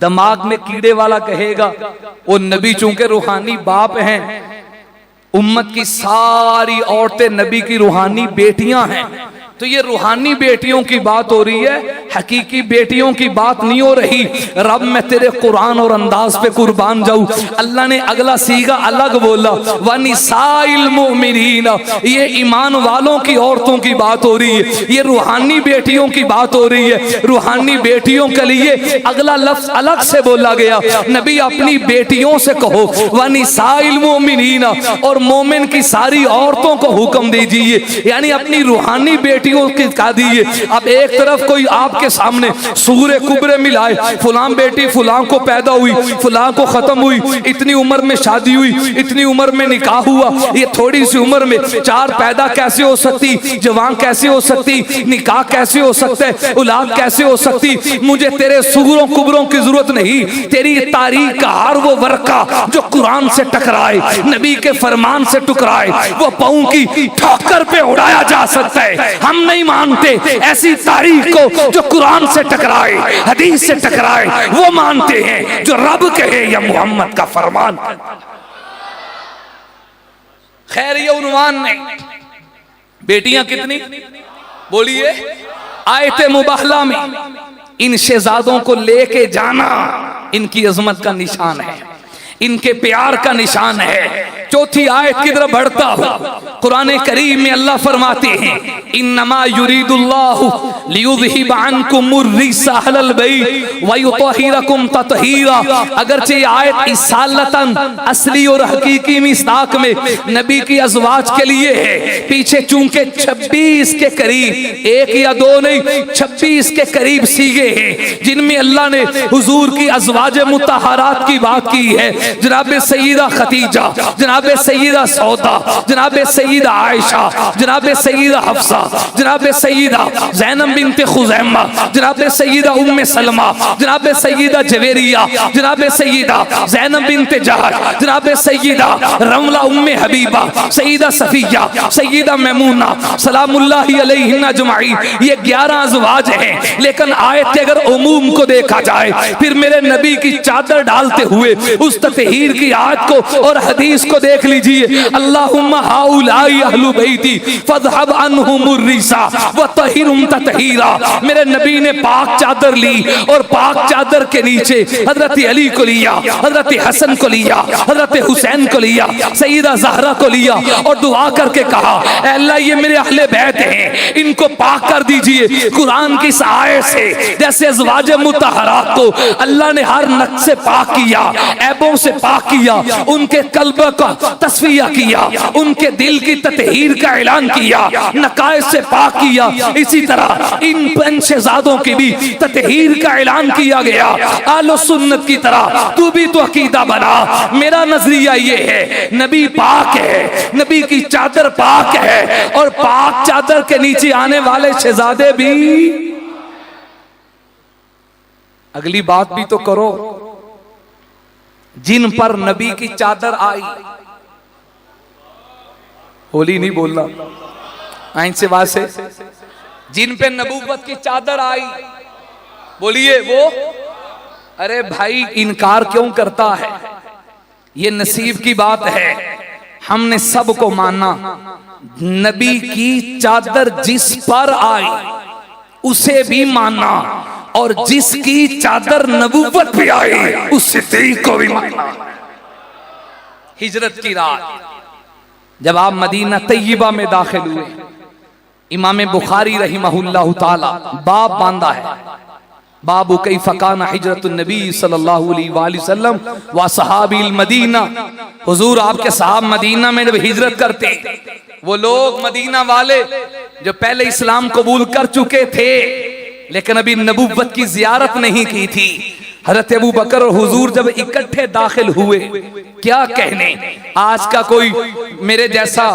दिमाग में कीड़े वाला कहेगा वो नबी चूंकि रूहानी बाप हैं, उम्मत की सारी औरतें नबी की रूहानी बेटियां हैं, तो ये रूहानी बेटियों की बात हो रही है, हकीकी बेटियों की बात नहीं हो रही। रब मैं तेरे कुरान और अंदाज पे कुर्बान जाऊं। अल्लाह ने अगला सीगा अलग बोला, वनिसाइल मोमिनीन, ये ईमान वालों की औरतों की बात हो रही है, ये रूहानी बेटियों की बात हो रही है। रूहानी बेटियों के लिए अगला लफ्ज अलग से बोला गया, नबी अपनी बेटियों से कहो, वनिसाइल मोमिनीन, और मोमिन की सारी औरतों को हुक्म दीजिए, यानी अपनी रूहानी बेटियों की कहा दीजिए। अब एक तरफ कोई आपके सामने सूरे कुबरे मिलाए, फलां बेटी फलां को पैदा हुई, फलां को खत्म हुई, इतनी उम्र में शादी हुई, इतनी उम्र में निकाह हुआ, ये थोड़ी सी उम्र में चार पैदा कैसे हो सकती, जवान कैसे हो सकती, निकाह कैसे हो सकता है, औलाद कैसे हो सकती। मुझे तेरे सूरों कुबरों की जरूरत नहीं, तेरी तारीख का हर वो वर्का जो कुरान से टकराए, नबी के फरमान से टकराए, वो पाँव की ठोकर पे उड़ाया जा सकता है। हम नहीं मानते ऐसी तारीख को जो कुरान से टकराए, हदीस से टकराए, वो मानते हैं जो रब कहे या मोहम्मद का फरमान। खैर ये उन्वान नहीं, बेटियां कितनी बोलिए, आयत मुबाहला में इन शहजादों को लेके जाना इनकी अजमत का निशान है, इनके प्यार का निशान है। चौथी आयत की तरफ बढ़ता हूं, कुरान करीम में अल्लाह फरमाते हैं, इन्नमा युरीदुल्लाहु लियुज़हिब अन्कुमुर रिज्सा अहलल बैत व युतहिरकुम तत्हीरा। अगरचे ये आयत इसालतन असली और हकीकी मिस्दाक में नबी की अज़वाज के लिए है। पीछे चूंकि 26 के करीब, एक या दो नहीं 26 के करीब सीगे हैं जिनमें अल्लाह ने हुजूर की अज़वाज मुतहरात की बात की है। जनाब सईदा खतीजा, जनाब सईदा सौदा, जनाब सईदा आयशा, जनाब सईदा हफ्सा, जनाब सईदा ज़ैनब बिन्त खुज़ैमा, जनाब सईदा उम्मे सलमा, जनाब सईदा जवेरिया, जनाब सईदा ज़ैनब बिन्त जहश, जनाब सईदा रमला उम्मे हबीबा, सईदा सफिया, सईदा मैमूना सलामुल्लाहि अलैहिन्ना अजमाईन। ये 11 अज़वाज हैं, लेकिन आयत के अगर उमूम को देखा जाए, फिर मेरे नबी की चादर डालते हुए उस ततहीर की आयत को और हदीस को देख लीजिए। अल्लाहुम्मा हाउलाई अहलु बैती फज़हब अन्हुमुर रिसा व तहिरुम ततहीरा। मेरे नबी ने पाक चादर ली और पाक चादर के नीचे हजरत अली को लिया, हजरत हसन को लिया, हजरत हुसैन को लिया, सईदा ज़हरा को लिया और दुआ करके कहा, ऐ अल्लाह ये मेरे अहले बैत हैं, इनको पाक कर दीजिए। कुरान की इस आयत से जैसे अज़वाज मुतहरात को अल्लाह ने हर नक्श से पाक किया, ऐबों से पाक किया, उनके कल्ब का तस्फिया किया, उनके दिल की ततहीर का ऐलान किया, नकाइस से पाक किया, इसी तरह इन शहजादों की भी ततहीर का ऐलान किया गया। आलो सुन्नत की तरह तू भी तो अकीदा बना। मेरा नजरिया ये है, नबी पाक है, नबी की चादर पाक है, और पाक चादर के नीचे आने वाले शहजादे भी। अगली बात भी तो करो, जिन पर नबी की चादर आई, होली नहीं बोलना आइन से बात से, जिन पे नबूवत की चादर आई, बोलिए वो। अरे भाई इनकार क्यों करता है, ये नसीब की बात है। हमने सबको माना, नबी की चादर जिस पर आई उसे भी माना, और जिसकी चादर नबूवत पे आई उस सिद्दीक को भी माना। हिजरत की रात जब आप मदीना तैयबा में दाखिल हुए, इमाम बुखारी रहिमहुल्लाह ताला बाब बांधा है, बाबू कैफ कान हिजरतुन नबी सल्लल्लाहु अलैहि वसल्लम व सहाबील मदीना। हुजूर आपके साहब मदीना में जब हिजरत करते, वो लोग मदीना वाले जो पहले इस्लाम कबूल कर चुके थे लेकिन अभी नबूवत की जियारत नहीं की थी, हजरत अबू बकर और हुजूर जब इकट्ठे दाखिल हुए, क्या कहने, आज का कोई मेरे जैसा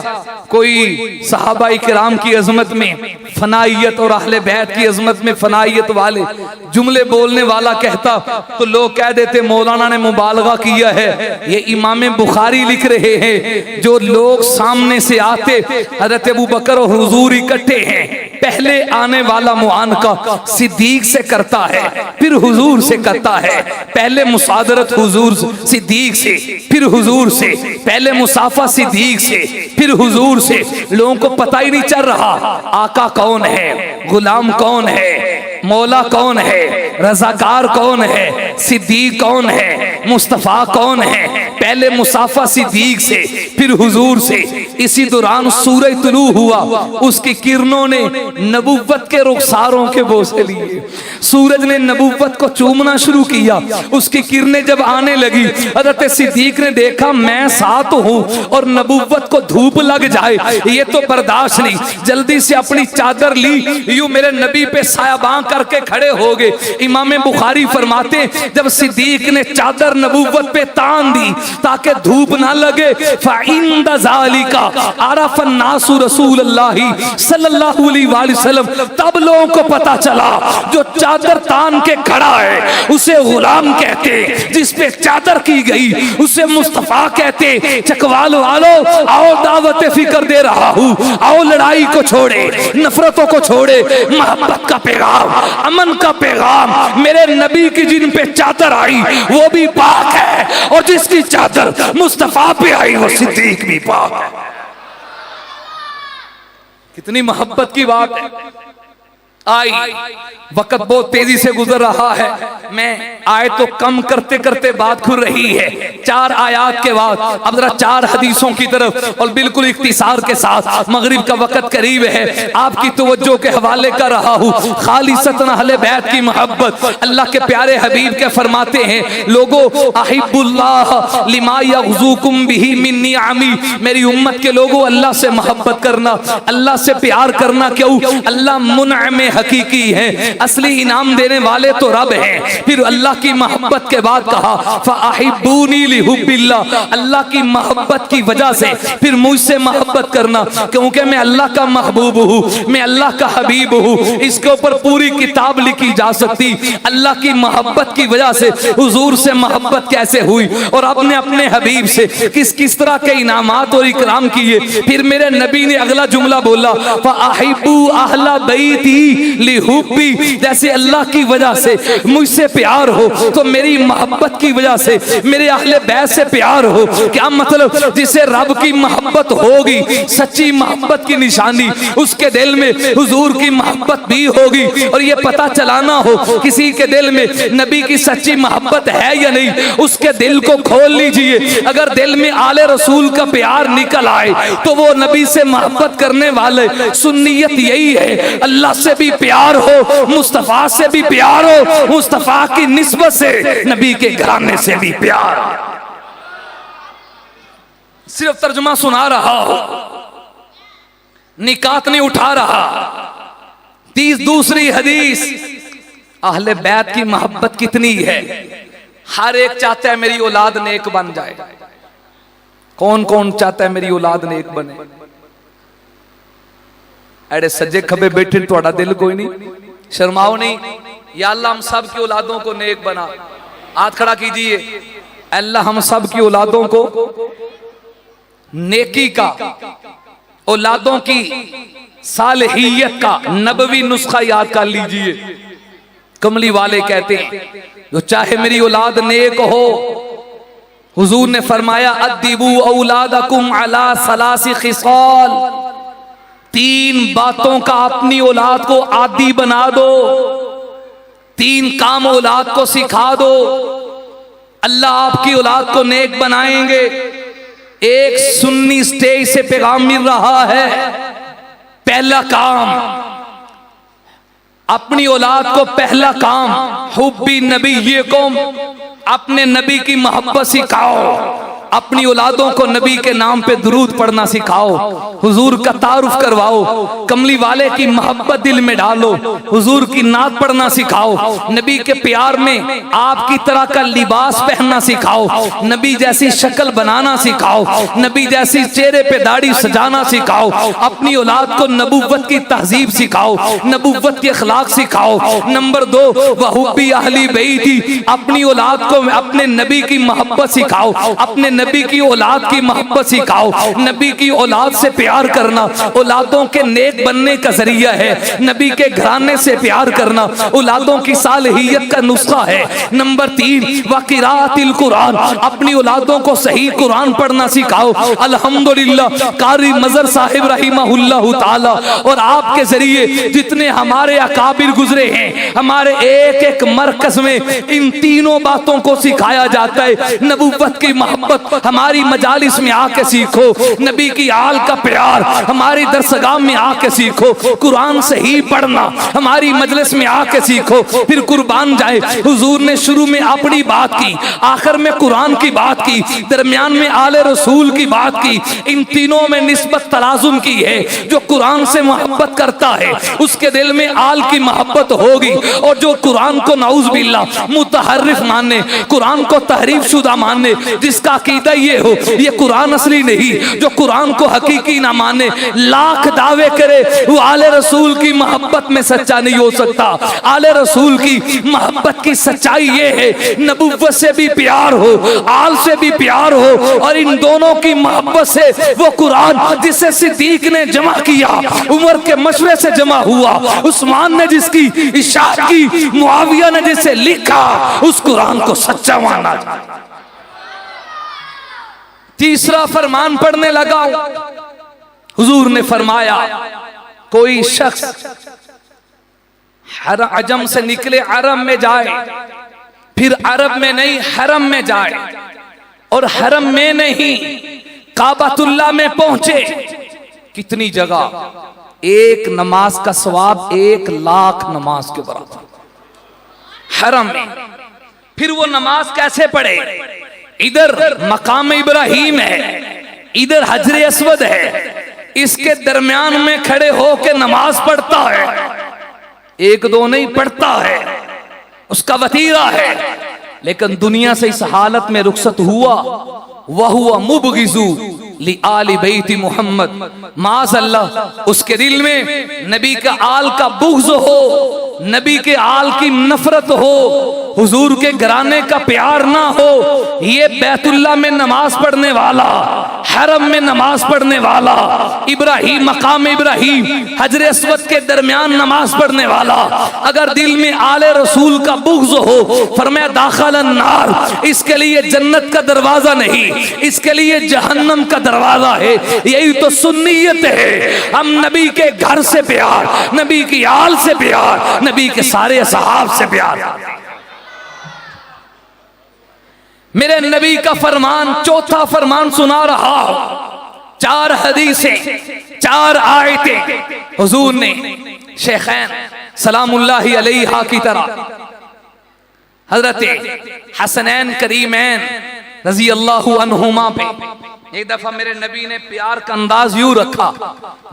कोई सहाबा इकराम की अजमत में फनाइयत और अहले बैत की अजमत में फनाइयत वाले जुमले बोलने वाला कहता तो लोग कह देते मौलाना ने मुबालगा किया है। ये इमाम बुखारी लिख रहे हैं, जो लोग सामने से आते हजरत अबू बकर और हुजूर इकट्ठे हैं, पहले आने वाला मुआनका सिद्दीक से करता है, फिर हुजूर से करता है। पहले मुसादरत हुजूर सिद्दीक से, फिर हुजूर से, पहले मुसाफा सिद्दीक से, फिर हुजूर से। लोगों को पता ही नहीं चल रहा आका कौन है, गुलाम कौन है, मौला कौन है, रजाकार कौन है, सिद्दीक कौन है, मुस्तफा कौन है। पहले मुसाफा सिद्दीक से, फिर हुजूर से। इसी दौरान सूरज तुलू हुआ, उसकी किरणों ने नबुव्वत के रुखसारों के बोसे लिए। सूरज ने नबुव्वत को चूमना शुरू किया, उसकी किरणें जब आने लगी, हजरत सिद्दीक ने देखा मैं साथ हूं और नबुव्वत को धूप लग जाए ये तो बर्दाश्त नहीं। जल्दी से अपनी चादर ली, यूं मेरे नबी पे सायाबां करके खड़े हो गए। इमाम बुखारी फरमाते जब सिद्दीक ने चादर नबुव्वत पे तान दी ताकि धूप ना लगे, फ़इंद ज़ालिका अरफ़न नासु रसूलुल्लाहि सल्लल्लाहु अलैहि वसल्लम, तब लोगों को पता चला जो चादर तान के खड़ा है उसे गुलाम कहते, जिस पे चादर की गई उसे मुस्तफा कहते। चकवाल वालों आओ दावत फिक्र दे रहा हूँ, आओ लड़ाई को छोड़े, नफरतों को छोड़े, मोहब्बत का पैगाम, अमन का पैगाम। मेरे नबी की जिन पे चादर आई वो भी पाक है, और जिसकी चादर मुस्तफा पे आई वो सिद्दीक भी पाक है। कितनी मोहब्बत की बात है। आई वक्त बहुत तेजी से गुजर रहा है, मैं आयत तो कम करते करते बात खुल रही है। 4 आयात के बाद अब जरा 4 हदीसों की तरफ और बिल्कुल इख्तिसार के साथ, मगरिब का वक्त करीब है, आपकी तवज्जो के हवाले कर रहा हूँ। खालिसतन अहले बैत की मोहब्बत अल्लाह के प्यारे हबीब के फरमाते हैं, लोगों अहिब्बुल्लाह लिमा यग़ज़ुकुम बिही मिन निअमी, मेरी उम्मत के लोगों अल्लाह से मोहब्बत करना, अल्लाह से प्यार करना। क्यों? अल्लाह मुनअम हकीकी है, असली इनाम देने वाले तो रब हैं। फिर अल्लाह की मोहब्बत के बाद कहा फ़अहिब्बूनी लिहुब्बिल्लाह, अल्लाह की मोहब्बत की वजह से फिर मुझसे मोहब्बत करना, क्योंकि मैं अल्लाह का महबूब हूँ, मैं अल्लाह का हबीब हूँ। इसके ऊपर पूरी किताब लिखी जा सकती। अल्लाह की मोहब्बत की वजह से हुजूर से मोहब्बत कैसे हुई और आपने अपने हबीब से किस किस तरह के इनामात और इकराम किए। फिर मेरे नबी ने अगला जुमला बोला फ़अहिब्बू अहला बैती लिहुब्बी, जैसे अल्लाह की वजह से मुझसे प्यार हो तो मेरी मोहब्बत की वजह से मेरे अहले बैत से प्यार हो। क्या मतलब? जिसे रब की मोहब्बत होगी, सच्ची मोहब्बत की निशानी उसके दिल में हुजूर की मोहब्बत भी होगी। और ये पता चलाना हो किसी के दिल में नबी की सच्ची मोहब्बत है या नहीं, उसके दिल को खोल लीजिए। अगर दिल में आले रसूल का प्यार निकल आए तो वो नबी से मोहब्बत करने वाले। सुन्नियत यही है, अल्लाह से भी प्यार हो, मुस्तफा से भी प्यार हो, मुस्तफा की निस्बत से नबी के घराने से भी प्यार। सिर्फ तर्जुमा सुना रहा हो, निकात नहीं उठा रहा। 30 दूसरी हदीस, अहले बैत की मोहब्बत कितनी है। हर एक चाहता है मेरी औलाद नेक बन जाए। कौन कौन चाहता है मेरी औलाद नेक बने? अरे सज्जे खबे बैठे थोड़ा दिल कोई नहीं, शर्माओ नहीं। या अल्लाह हम सब की औलादों को नेक बना। हाथ खड़ा कीजिए, अल्लाह हम सब की औलादों को नेकी का, औलादों की सालिहियत का नबवी नुस्खा याद कर लीजिए। कमली वाले कहते हैं जो चाहे मेरी औलाद नेक हो, हुजूर ने फरमाया अद्दिबू औलादकुम अला सलासी खिसाल, 3 बातों का अपनी औलाद को आदी बना दो, 3 काम औलाद को सिखा दो, अल्लाह आपकी औलाद को नेक बनाएंगे। एक सुन्नी स्टेज से पैगाम मिल रहा है। पहला काम, अपनी औलाद को पहला काम हुब्बी नबीय्यकुम, अपने नबी की मोहब्बत सिखाओ। अपनी औलादों को नबी के नाम पे दुरूद पढ़ना सिखाओ, हुजूर का तारुफ करवाओ, कमली वाले की मोहब्बत दिल में डालो, हुजूर की नात पढ़ना सिखाओ, नबी के प्यार में आपकी तरह का लिबास पहनना सिखाओ, नबी जैसी शक्ल बनाना सिखाओ, नबी जैसी चेहरे पे दाढ़ी सजाना सिखाओ, अपनी औलाद को नबुव्वत की तहजीब सिखाओ, नबुव्वत के अखलाक सिखाओ। नंबर 2, वहुब्बी अहली बैती, अपनी औलाद को अपने नबी की मोहब्बत सिखाओ, अपने नबी की औलाद की मोहब्बत सिखाओ। नबी की औलाद से प्यार करना औलादों के नेक बनने का जरिया है, नबी के घराने से प्यार करना औलादों की सालहियत का नुस्खा है। नंबर 3, वक़िराअतिल कुरान, अपनी औलादों को सही कुरान पढ़ना सिखाओ। अल्हम्दुलिल्लाह कारी मजर साहिब रहिमहुल्लाह ताला और आपके जरिए जितने हमारे अकाबिर गुजरे हैं, हमारे एक एक मरकज में इन तीनों बातों को सिखाया जाता है। नबुव्वत की मोहब्बत हमारी मजालिस में आके सीखो, नबी की आल का प्यार हमारी दरसगाह में आके सीखो, कुरान सही पढ़ना हमारी मजलिस में आके सीखो। फिर कुर्बान जाए, हुजूर ने शुरू में अपनी बात की, आखिर में कुरान की बात की, दरमियान में आले रसूल की बात की। इन तीनों में निस्बत तलाजुम की है। जो कुरान से मोहब्बत करता है उसके दिल में आल की मोहब्बत होगी, और जो कुरान को नाउज़ बिल्लाह मुतहर्रिफ माने, कुरान को तहरीफ शुदा माने, जिसका अकीदा ये हो ये कुरान असली नहीं, जो कुरान को हकीकी ना माने, लाख दावे करे, वो आले रसूल की मोहब्बत में सच्चा नहीं हो सकता। आले रसूल की मोहब्बत की सच्चाई ये है नबुव्वत से भी प्यार हो, आल से भी प्यार हो, और इन दोनों की मोहब्बत से वो कुरान जिसे सिद्दीक ने जमा किया, उमर के मशवरे से जमा हुआ, उस्मान ने जिसकी इशाअत की, मुआविया ने जिसे लिखा, उस कुरान को सच्चा माना। तीसरा फरमान पढ़ने लगा, हुजूर ने फरमाया कोई शख्स हर अजम से निकले अरब में जाए, फिर अरब में नहीं हरम में जाए, और हरम में नहीं काबतुल्लाह में पहुंचे, कितनी जगह, एक नमाज का सवाब 1,00,000 नमाज के बराबर हरम में। फिर वो नमाज कैसे पढ़े? इधर मकाम इब्राहिम है, इधर हजरे अस्वद है, इसके दरमियान में खड़े होके नमाज पढ़ता है, 1-2 नहीं पढ़ता है, उसका वतीरा है। लेकिन दुनिया से इस हालत में रुखसत हुआ, वह हुआ मुबगिजु ली आली बैती मोहम्मद, माज़अल्लाह उसके दिल में नबी का आल का बुग़्ज़ हो, नबी के आल की नफरत हो, हुजूर के घराने का प्यार ना हो। ये बैतुल्लाह में नमाज पढ़ने वाला, हरम में नमाज पढ़ने वाला, इब्राहिम मकाम इब्राहिम हजरे अस्वद के दरमियान नमाज पढ़ने वाला, अगर दिल में आले रसूल का बुग़्ज़ हो, फरमाया दाखिलन नार, इसके लिए जन्नत का दरवाजा नहीं, इसके लिए जहन्नम का दरवाजा है। यही तो सुन्नियत है। हम नबी के घर से प्यार, नबी की आल से प्यार, नबी के सारे असहाब से प्यार। मेरे नबी का फरमान, चौथा फरमान सुना रहा हूं, 4 हदीसें, 4 आयतें हुजूर ने शेखैन सलामुल्लाहि अलैहा की तरह हजरत हसनैन करीमैन रजी अल्लाहु अन्हुमा पे एक दफा मेरे नबी ने प्यार का अंदाज यूं रखा,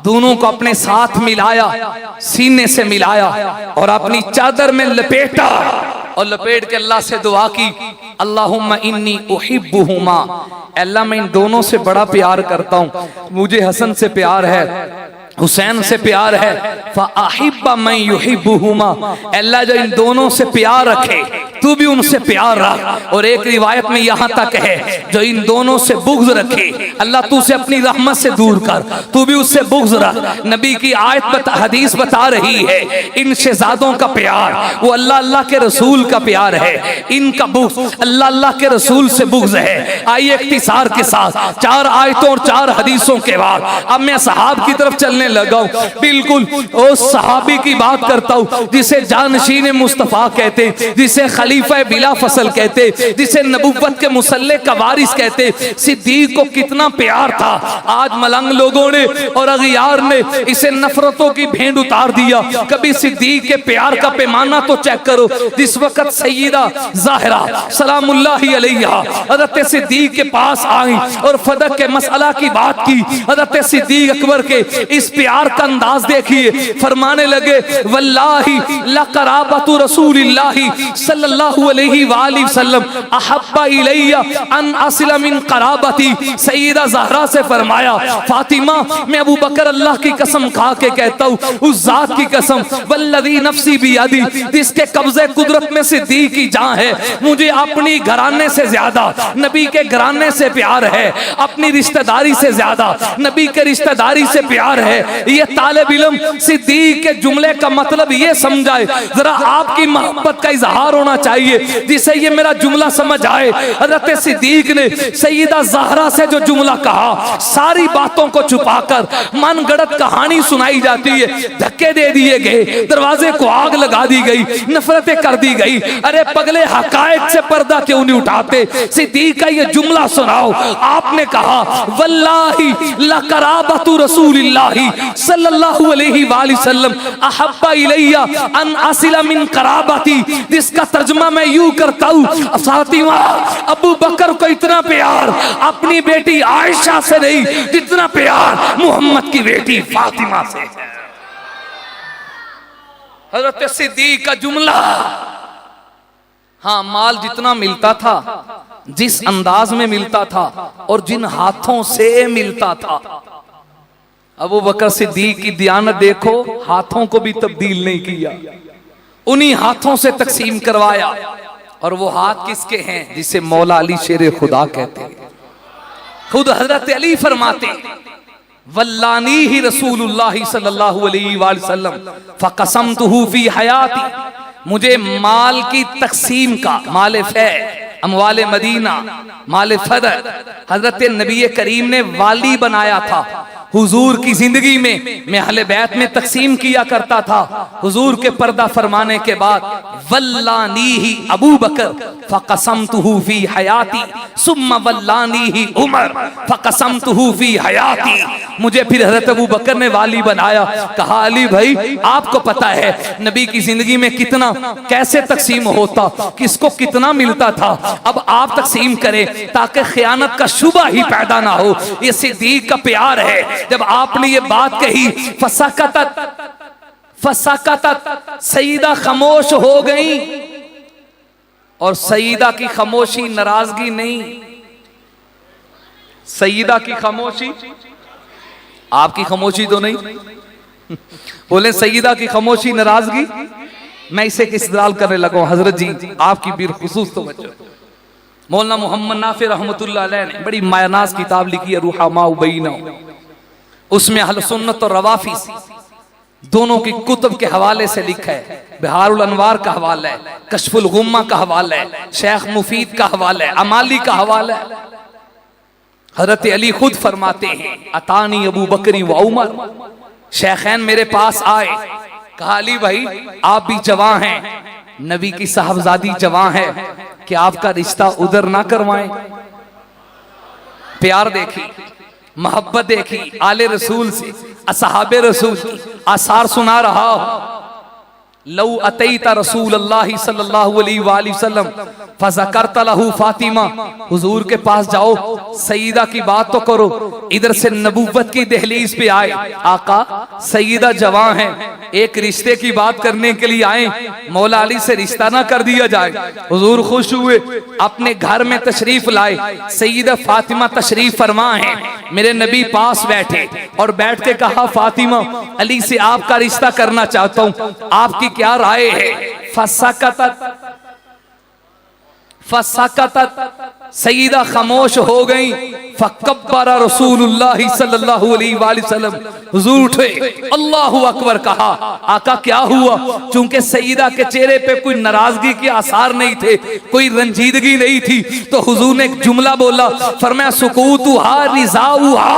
दोनों को अपने साथ मिलाया, सीने से मिलाया और अपनी चादर में लपेटा, और लपेट के अल्लाह से दुआ की, अल्लाहुम्मा इन्नी उहिब्बुहुमा, अल्लाह मैं इन दोनों से बड़ा प्यार करता हूँ, मुझे हसन से प्यार है, हुसैन से प्यार है, फ़अहिब्बा मन युहिब्बुहुमा, अल्लाह जो इन दोनों से प्यार रखे तू भी उनसे प्यार रख। और एक रिवायत में यहाँ तक है जो इन दोनों से बुग़्ज़ रखे, अल्लाह तू उसे अपनी रहमत से दूर कर, तू भी उससे बुग़्ज़ रख। नबी की आयत हदीस बता रही है इन शहजादों का प्यार वो अल्लाह अल्लाह के रसूल का प्यार है, इनका बुग़्ज़ अल्लाह अल्लाह के रसूल से बुग़्ज़ है। आइए इख्तिसार के साथ 4 आयतों और 4 हदीसों के बाद अब मैं सहाब की तरफ चलने करने लगा हूं। बिल्कुल ओ सहाबी की बात करता हूं जिसे जानशीन मुस्तफा कहते, जिसे खलीफा बिला फसल कहते, जिसे नबुव्वत के मुसल्ले का वारिस कहते। सिद्दीक को कितना प्यार था। आज मलंग लोगों ने और अगियार ने इसे नफरतों की भेंट उतार दिया। कभी सिद्दीक के प्यार का पैमाना तो चेक करो। जिस वक्त सैयदा ज़ाहिरा सलामुल्लाहि अलैहा हज़रत सिद्दीक के पास आई और फदक के मसला की बात की, हज़रत सिद्दीक अकबर के इस प्यार का अंदाज देखिए। फरमाने लगे वल्लाही लक़राबतु रसूलिल्लाहि सल्लल्लाहु अलैहि वसल्लम अहब्बा इलैया अन असिला मिन क़राबती। सैयदा ज़हरा से फरमाया फातिमा मैं अबू बकर अल्लाह की कसम खा के कहता हूँ, उस जात की कसम वल्लज़ी नफ्सी बियदी, जिसके कब्जे कुदरत में सिद्दीक की जान है, मुझे अपनी घराने से ज्यादा नबी के घराने से प्यार है, अपनी रिश्तेदारी से ज्यादा नबी के रिश्तेदारी से प्यार है। ये तालिब इल्म सिद्दीक के जुमले का मतलब ये समझाए, जरा आपकी मोहब्बत का इजहार होना चाहिए जिसे ये मेरा जुमला समझ आए। हज़रत सिद्दीक ने सैयदा ज़हरा से जो जुमला कहा, सारी बातों को छुपाकर मनगढ़ंत कहानी सुनाई जाती है। धक्के दे दिए गए, दरवाजे को आग लगा दी गई, नफरतें कर दी गई। अरे पगले हकायक से पर्दा क्यों नहीं उठाते? सिद्दीक का ये जुमला सुनाओ। आपने कहा वल्लाही लक़राबतु रसूलिल्लाहि सल्लल्लाहु अलैहि वसल्लम अहब्बा इलैया अन असिला मिन क़राबती, जिसका तर्जुमा मैं यूं करता हूं, फातिमा अबू बकर को इतना प्यार अपनी बेटी आयशा से नहीं जितना प्यार मोहम्मद की बेटी फातिमा से है। हज़रत सिद्दीक का जुमला। हाँ, माल जितना मिलता था, जिस अंदाज में मिलता था और जिन हाथों से मिलता था, अबू बकर सिद्दीक की दियानत देखो, हाथों को भी तब्दील नहीं किया, उन्हीं हाथों से तकसीम करवाया। और वो हाथ किसके हैं? जिसे मौला अली शेर खुदा कहते हैं। खुद हजरत अली फरमाते वल्लानी ही रसूलुल्लाह सल्लल्लाहु अलैहि वसल्लम फक़समतुहु फी हयाती, मुझे माल की तकसीम का, माल फै, अमवाले मदीना, माल फदर, हजरत नबी करीम ने वाली बनाया था। हुजूर की जिंदगी में मैं अहले बैत में तकसीम किया करता था। हुजूर के पर्दा फरमाने के बाद वल्लानी ही अबू बकर फक़समतुहु फी हयाती सुम्मा वल्लानी ही उमर फक़समतुहु फी हयाती, मुझे फिर हजरत अबू बकर ने वाली बनाया। कहा अली भाई आपको पता है नबी की जिंदगी में कितना कैसे तकसीम होता, किसको कितना मिलता था, अब आप तकसीम करें ताकि खयानत का शुबा ही पैदा ना हो। ये सिद्दीक का प्यार है। जब आपने ये बात कही फसकतत सईदा खामोश हो गई, और सईदा की खामोशी नाराजगी नहीं, सईदा की खामोशी, आपकी खामोशी तो नहीं बोले सईदा की खामोशी नाराजगी। मैं इसे इस्तेमाल करने लगा हूं। हजरत जी आपकी बिलखुसूस तो बच्चों, मौलाना मोहम्मद नाफिर रहमतुल्लाह अलैह ने बड़ी मायनाज किताब लिखी है रुहमा बैना, उसमें अहल सुन्नत और रवाफी दोनों की कुतुब के हवाले से लिखा है। बिहारुल अनवार का हवाला है, कश्फुल गुम्मा का हवाला है, शेख मुफीद का हवाला है, अमाली का हवाला है। हजरत अली खुद फरमाते हैं अतानी अबू बकरी व उमर, शेखैन मेरे पास आए, कहा अली भाई आप भी जवान हैं, नबी की साहबजादी जवान है, कि आपका रिश्ता उधर ना करवाएं। प्यार देखी, मोहब्बत देखी, आले रसूल से, असहाबे रसूल की आसार सुना रहा हो। लौ अतैता रसूल अल्लाह सल्लल्लाहु अलैहि वसल्लम फज़करत लहू फातिमा, हुजूर के पास जाओ, सईदा की बात तो करो। इधर से नबूवत की दहलीज पे आए, आका सईदा जवान है, एक रिश्ते की बात करने के लिए आए, मौला अली से रिश्ता ना कर दिया जाए। हुजूर खुश हुए, अपने घर में तशरीफ लाए, सईदा फातिमा तशरीफ फरमा है, मेरे नबी पास बैठे और बैठ के कहा फातिमा अली से आपका रिश्ता करना चाहता हूँ, आपकी क्या राय है? फसकतत सईदा खामोश हो गई। फकब्बरा रसूलुल्लाह सल्लल्लाहु अलैहि वसल्लम, हुजूर उठे, अल्लाहु अकबर कहा। आका क्या हुआ? चूंकि सईदा के चेहरे पे कोई नाराजगी के आसार नहीं थे, कोई रंजीदगी नहीं थी, तो हुजूर ने एक जुमला बोला, फरमाया सुकूतुहा रिज़ाउहा,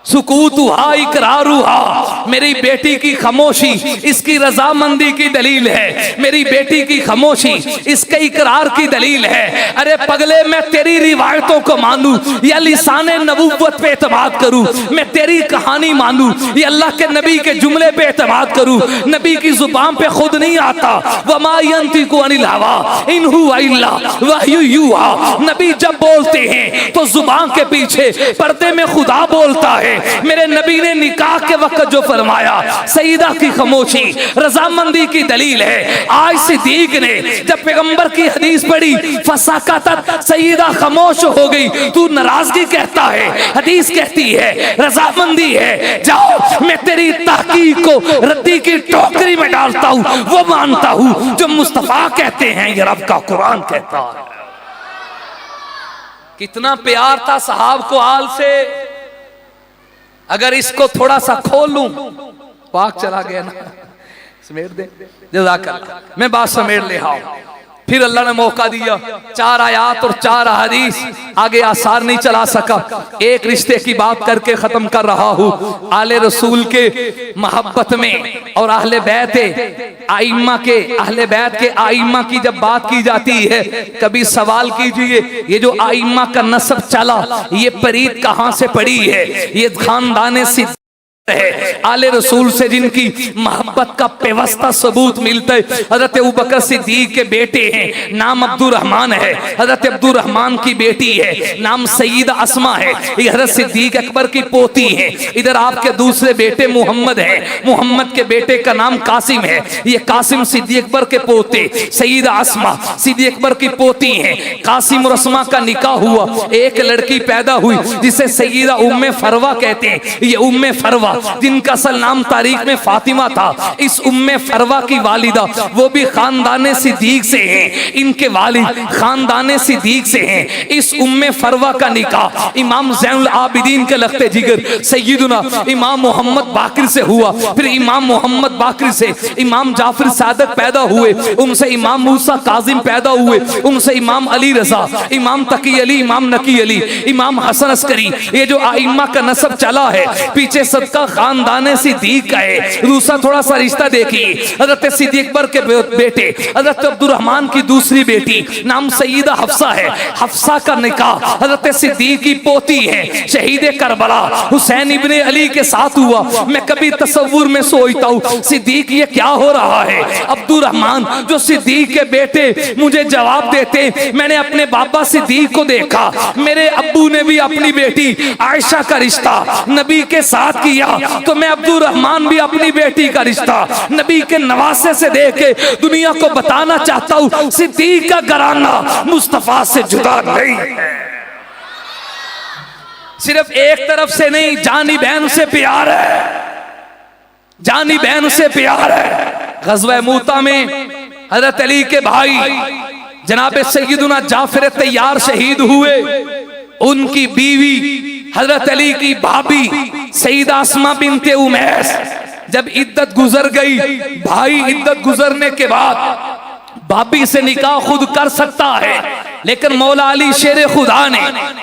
सुकूतुहा इकरारुहा, मेरी बेटी की खामोशी इसकी रजामंदी की दलील है, मेरी बेटी की खामोशी इसके इकरार की दलील है। अरे पगले, मैं तेरी रिवायतों को मानूं या लिसाने नबुव्वत पे एतमाद करूं? मैं तेरी कहानी मानूं या अल्लाह के नबी के जुमले पे एतमाद करूं? नबी की जुबान पे खुद नहीं आता, वमा यंतिकु अनिल हवा इन हुवा इल्ला वहयु युहा। नबी जब बोलते हैं तो जुबान के पीछे पर्दे में खुदा बोलता है। मेरे नबी ने निकाह के वक्त जो फरमाया, सईदा की खामोशी रजामंदी की दलील है। आज सिद्दीक ने जब पैगंबर की हदीस पढ़ी, फसाकतत, सईदा खामोश हो गई। तू नाराजगी कहता है, हदीस कहती है रजामंदी है। जाओ, मैं तेरी तहकीक को रद्दी की टोकरी में डालता हूं, वो मानता हूं जो मुस्तफा कहते हैं, ये रब का कुरान कहता है। कितना प्यार था साहब को आल से। अगर इसको थोड़ा सा खोल लूं, पाक चला गया ना, समेट दे, जज़ाकल्लाह। मैं बात समेट ले आओ। फिर अल्लाह ने मौका दिया, 4 आयात और 4 हदीस, आगे आसार नहीं चला सका। एक रिश्ते की बात करके खत्म कर रहा हूं। आले रसूल के मोहब्बत में और अहले बैत आइम्मा के, अहले बैत के आइम्मा की जब बात की जाती है, कभी सवाल कीजिए, ये जो आइम्मा का नस्ब चला, ये परीत कहां से पड़ी है? ये खानदान सिद्दीक है। आले रसूल से जिनकी मोहब्बत का पेवस्ता सबूत मिलता है, हजरत अबू बकर सिद्दीक के बेटे हैं, नाम अब्दुर्रहमान है। हजरत अब्दुर्रहमान की बेटी है, नाम सईदा अस्मा है। ये हजरत सिद्दीक अकबर की पोती है। इधर आपके दूसरे बेटे मोहम्मद है, मोहम्मद के बेटे का नाम कासिम है। ये कासिम सिद्दीक अकबर के पोते, सईदा अस्मा सिद्दीक अकबर की पोती है। कासिम और अस्मा का निकाह हुआ, एक लड़की पैदा हुई जिसे सईदा उम्मे फरवा कहते हैं। ये उम्मे फरवा जिनका असल नाम तारीख में फातिमा था, इस उम्मे फरवा की वालिदा वो भी खानदान सिद्दीक से हैं। इनके वालिद खानदान सिद्दीक से हैं। इस उम्मे फरवा का निकाह इमाम ज़ैनुल आबिदीन के लख्ते जिगर सैयदुना इमाम मोहम्मद बाकिर से हुआ। फिर इमाम मोहम्मद बाकिर से इमाम जाफर सादक पैदा हुए, उनसे इमाम मूसा काजिम पैदा हुए, उनसे इमाम अली रजा, इमाम तकी अली, इमाम नकी अली, इमाम हसन अस्करी। ये जो आइम्मा का नस्ब चला है, पीछे सबका खानदान सिद्दीक का है। दूसरा थोड़ा सा रिश्ता देखिए, हजरत सिद्दीक अकबर के बेटे हजरत अब्दुर्रहमान की दूसरी बेटी नाम सईदा हफ्सा है। हफ्सा का निकाह हजरत सिद्दीक की पोती है, शहीद करबला हुसैन इब्ने अली के साथ हुआ। मैं कभी तसव्वुर में सोचता हूँ, सिद्दीक ये क्या हो रहा है? अब्दुर्रहमान जो सिद्दीक के बेटे मुझे जवाब देते, मैंने अपने बाबा सिद्दीक को देखा, मेरे अब्बू ने भी अपनी बेटी आयशा का रिश्ता नबी के साथ किया, तो मैं अब्दुर्रहमान भी अपनी बेटी का रिश्ता नबी के नवासे से देख के दुनिया को बताना चाहता हूं, सिद्दीक का घराना मुस्तफा से जुदा नहीं है। सिर्फ एक तरफ से नहीं, जानी बहन से प्यार है, जानी बहन से प्यार है। ग़ज़वा मूता में हज़रत अली के भाई जनाब सैयदुना जाफर तैयार शहीद हुए। उनकी बीवी हजरत अली की भाभी सईदा अस्मा बिनते उमैस जब इद्दत गुजर गई, भाई इद्दत गुजरने के बाद भाभी से निकाह खुद कर सकता है, लेकिन मौला अली शेर खुदा ने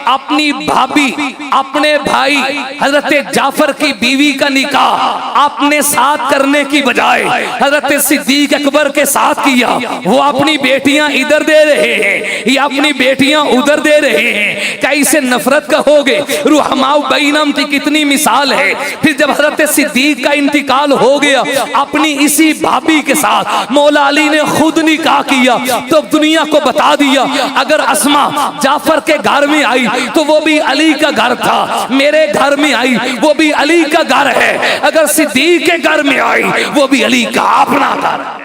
अपनी भाभी, अपने भाई हजरत जाफर की बीवी का निकाह अपने साथ करने की बजाय हजरत सिद्दीक अकबर के साथ किया। वो अपनी बेटियां इधर दे रहे हैं या अपनी बेटियां उधर दे रहे हैं, कैसे नफरत कहोगे? रुहमाउ बैनम की कितनी मिसाल है। फिर जब हजरत सिद्दीक का इंतकाल हो गया, अपनी इसी भाभी के साथ मौला अली ने खुद निकाह किया, तो दुनिया को बता दिया, अगर अस्मा जाफर के घर में आई तो वो भी अली का घर था, मेरे घर में आई वो भी अली का घर है, अगर सिद्दीक के घर में आई वो भी अली का अपना घर है।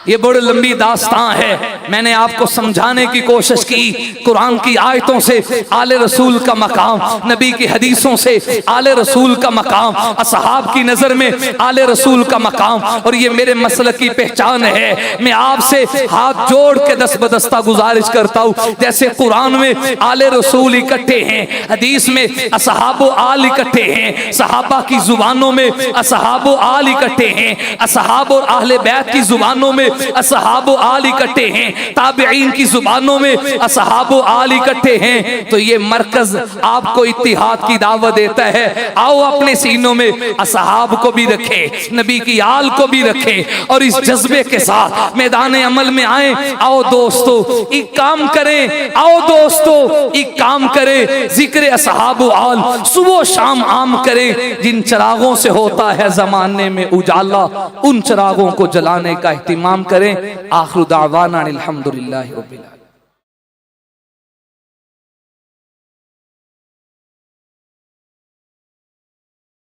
ये बड़ी लंबी दास्तान है, मैंने आपको समझाने की कोशिश की। कुरान की आयतों से आले रसूल का मकाम, नबी की हदीसों से आले रसूल का मकाम, असहाब की नजर में आले रसूल का मकाम, और ये मेरे मसलक की पहचान है। मैं आपसे हाथ जोड़ के दस्तबदस्ता गुजारिश करता हूँ, जैसे कुरान में आले रसूल इकट्ठे हैं, हदीस में असहाबो आल इकट्ठे हैं, सहाबा की जुबानों में असहाबो आल इकट्ठे हैं, असहाब और अहले बैत की जुबानों में में असहाब व आल इकट्ठे हैं, ताबईन की जुबानों में असहाब व आल इकट्ठे हैं, तो ये मरकज आपको इत्तिहाद की दावत देता है। आओ अपने सीनों में असहाब को भी रखे, नबी की आल को भी रखे और इस जज्बे के साथ मैदान अमल में आए। आओ दोस्तों एक काम करें, आओ दोस्तों एक काम करें, जिक्र असहाब व आल सुबह शाम आम करें। जिन चिरागों से होता है जमाने में उजाला, उन चिरागों को जलाने का इत्तिमाम करें। आखिर दावाना अनिल हम्दुलिल्लाहि रब्बिल आलमीन।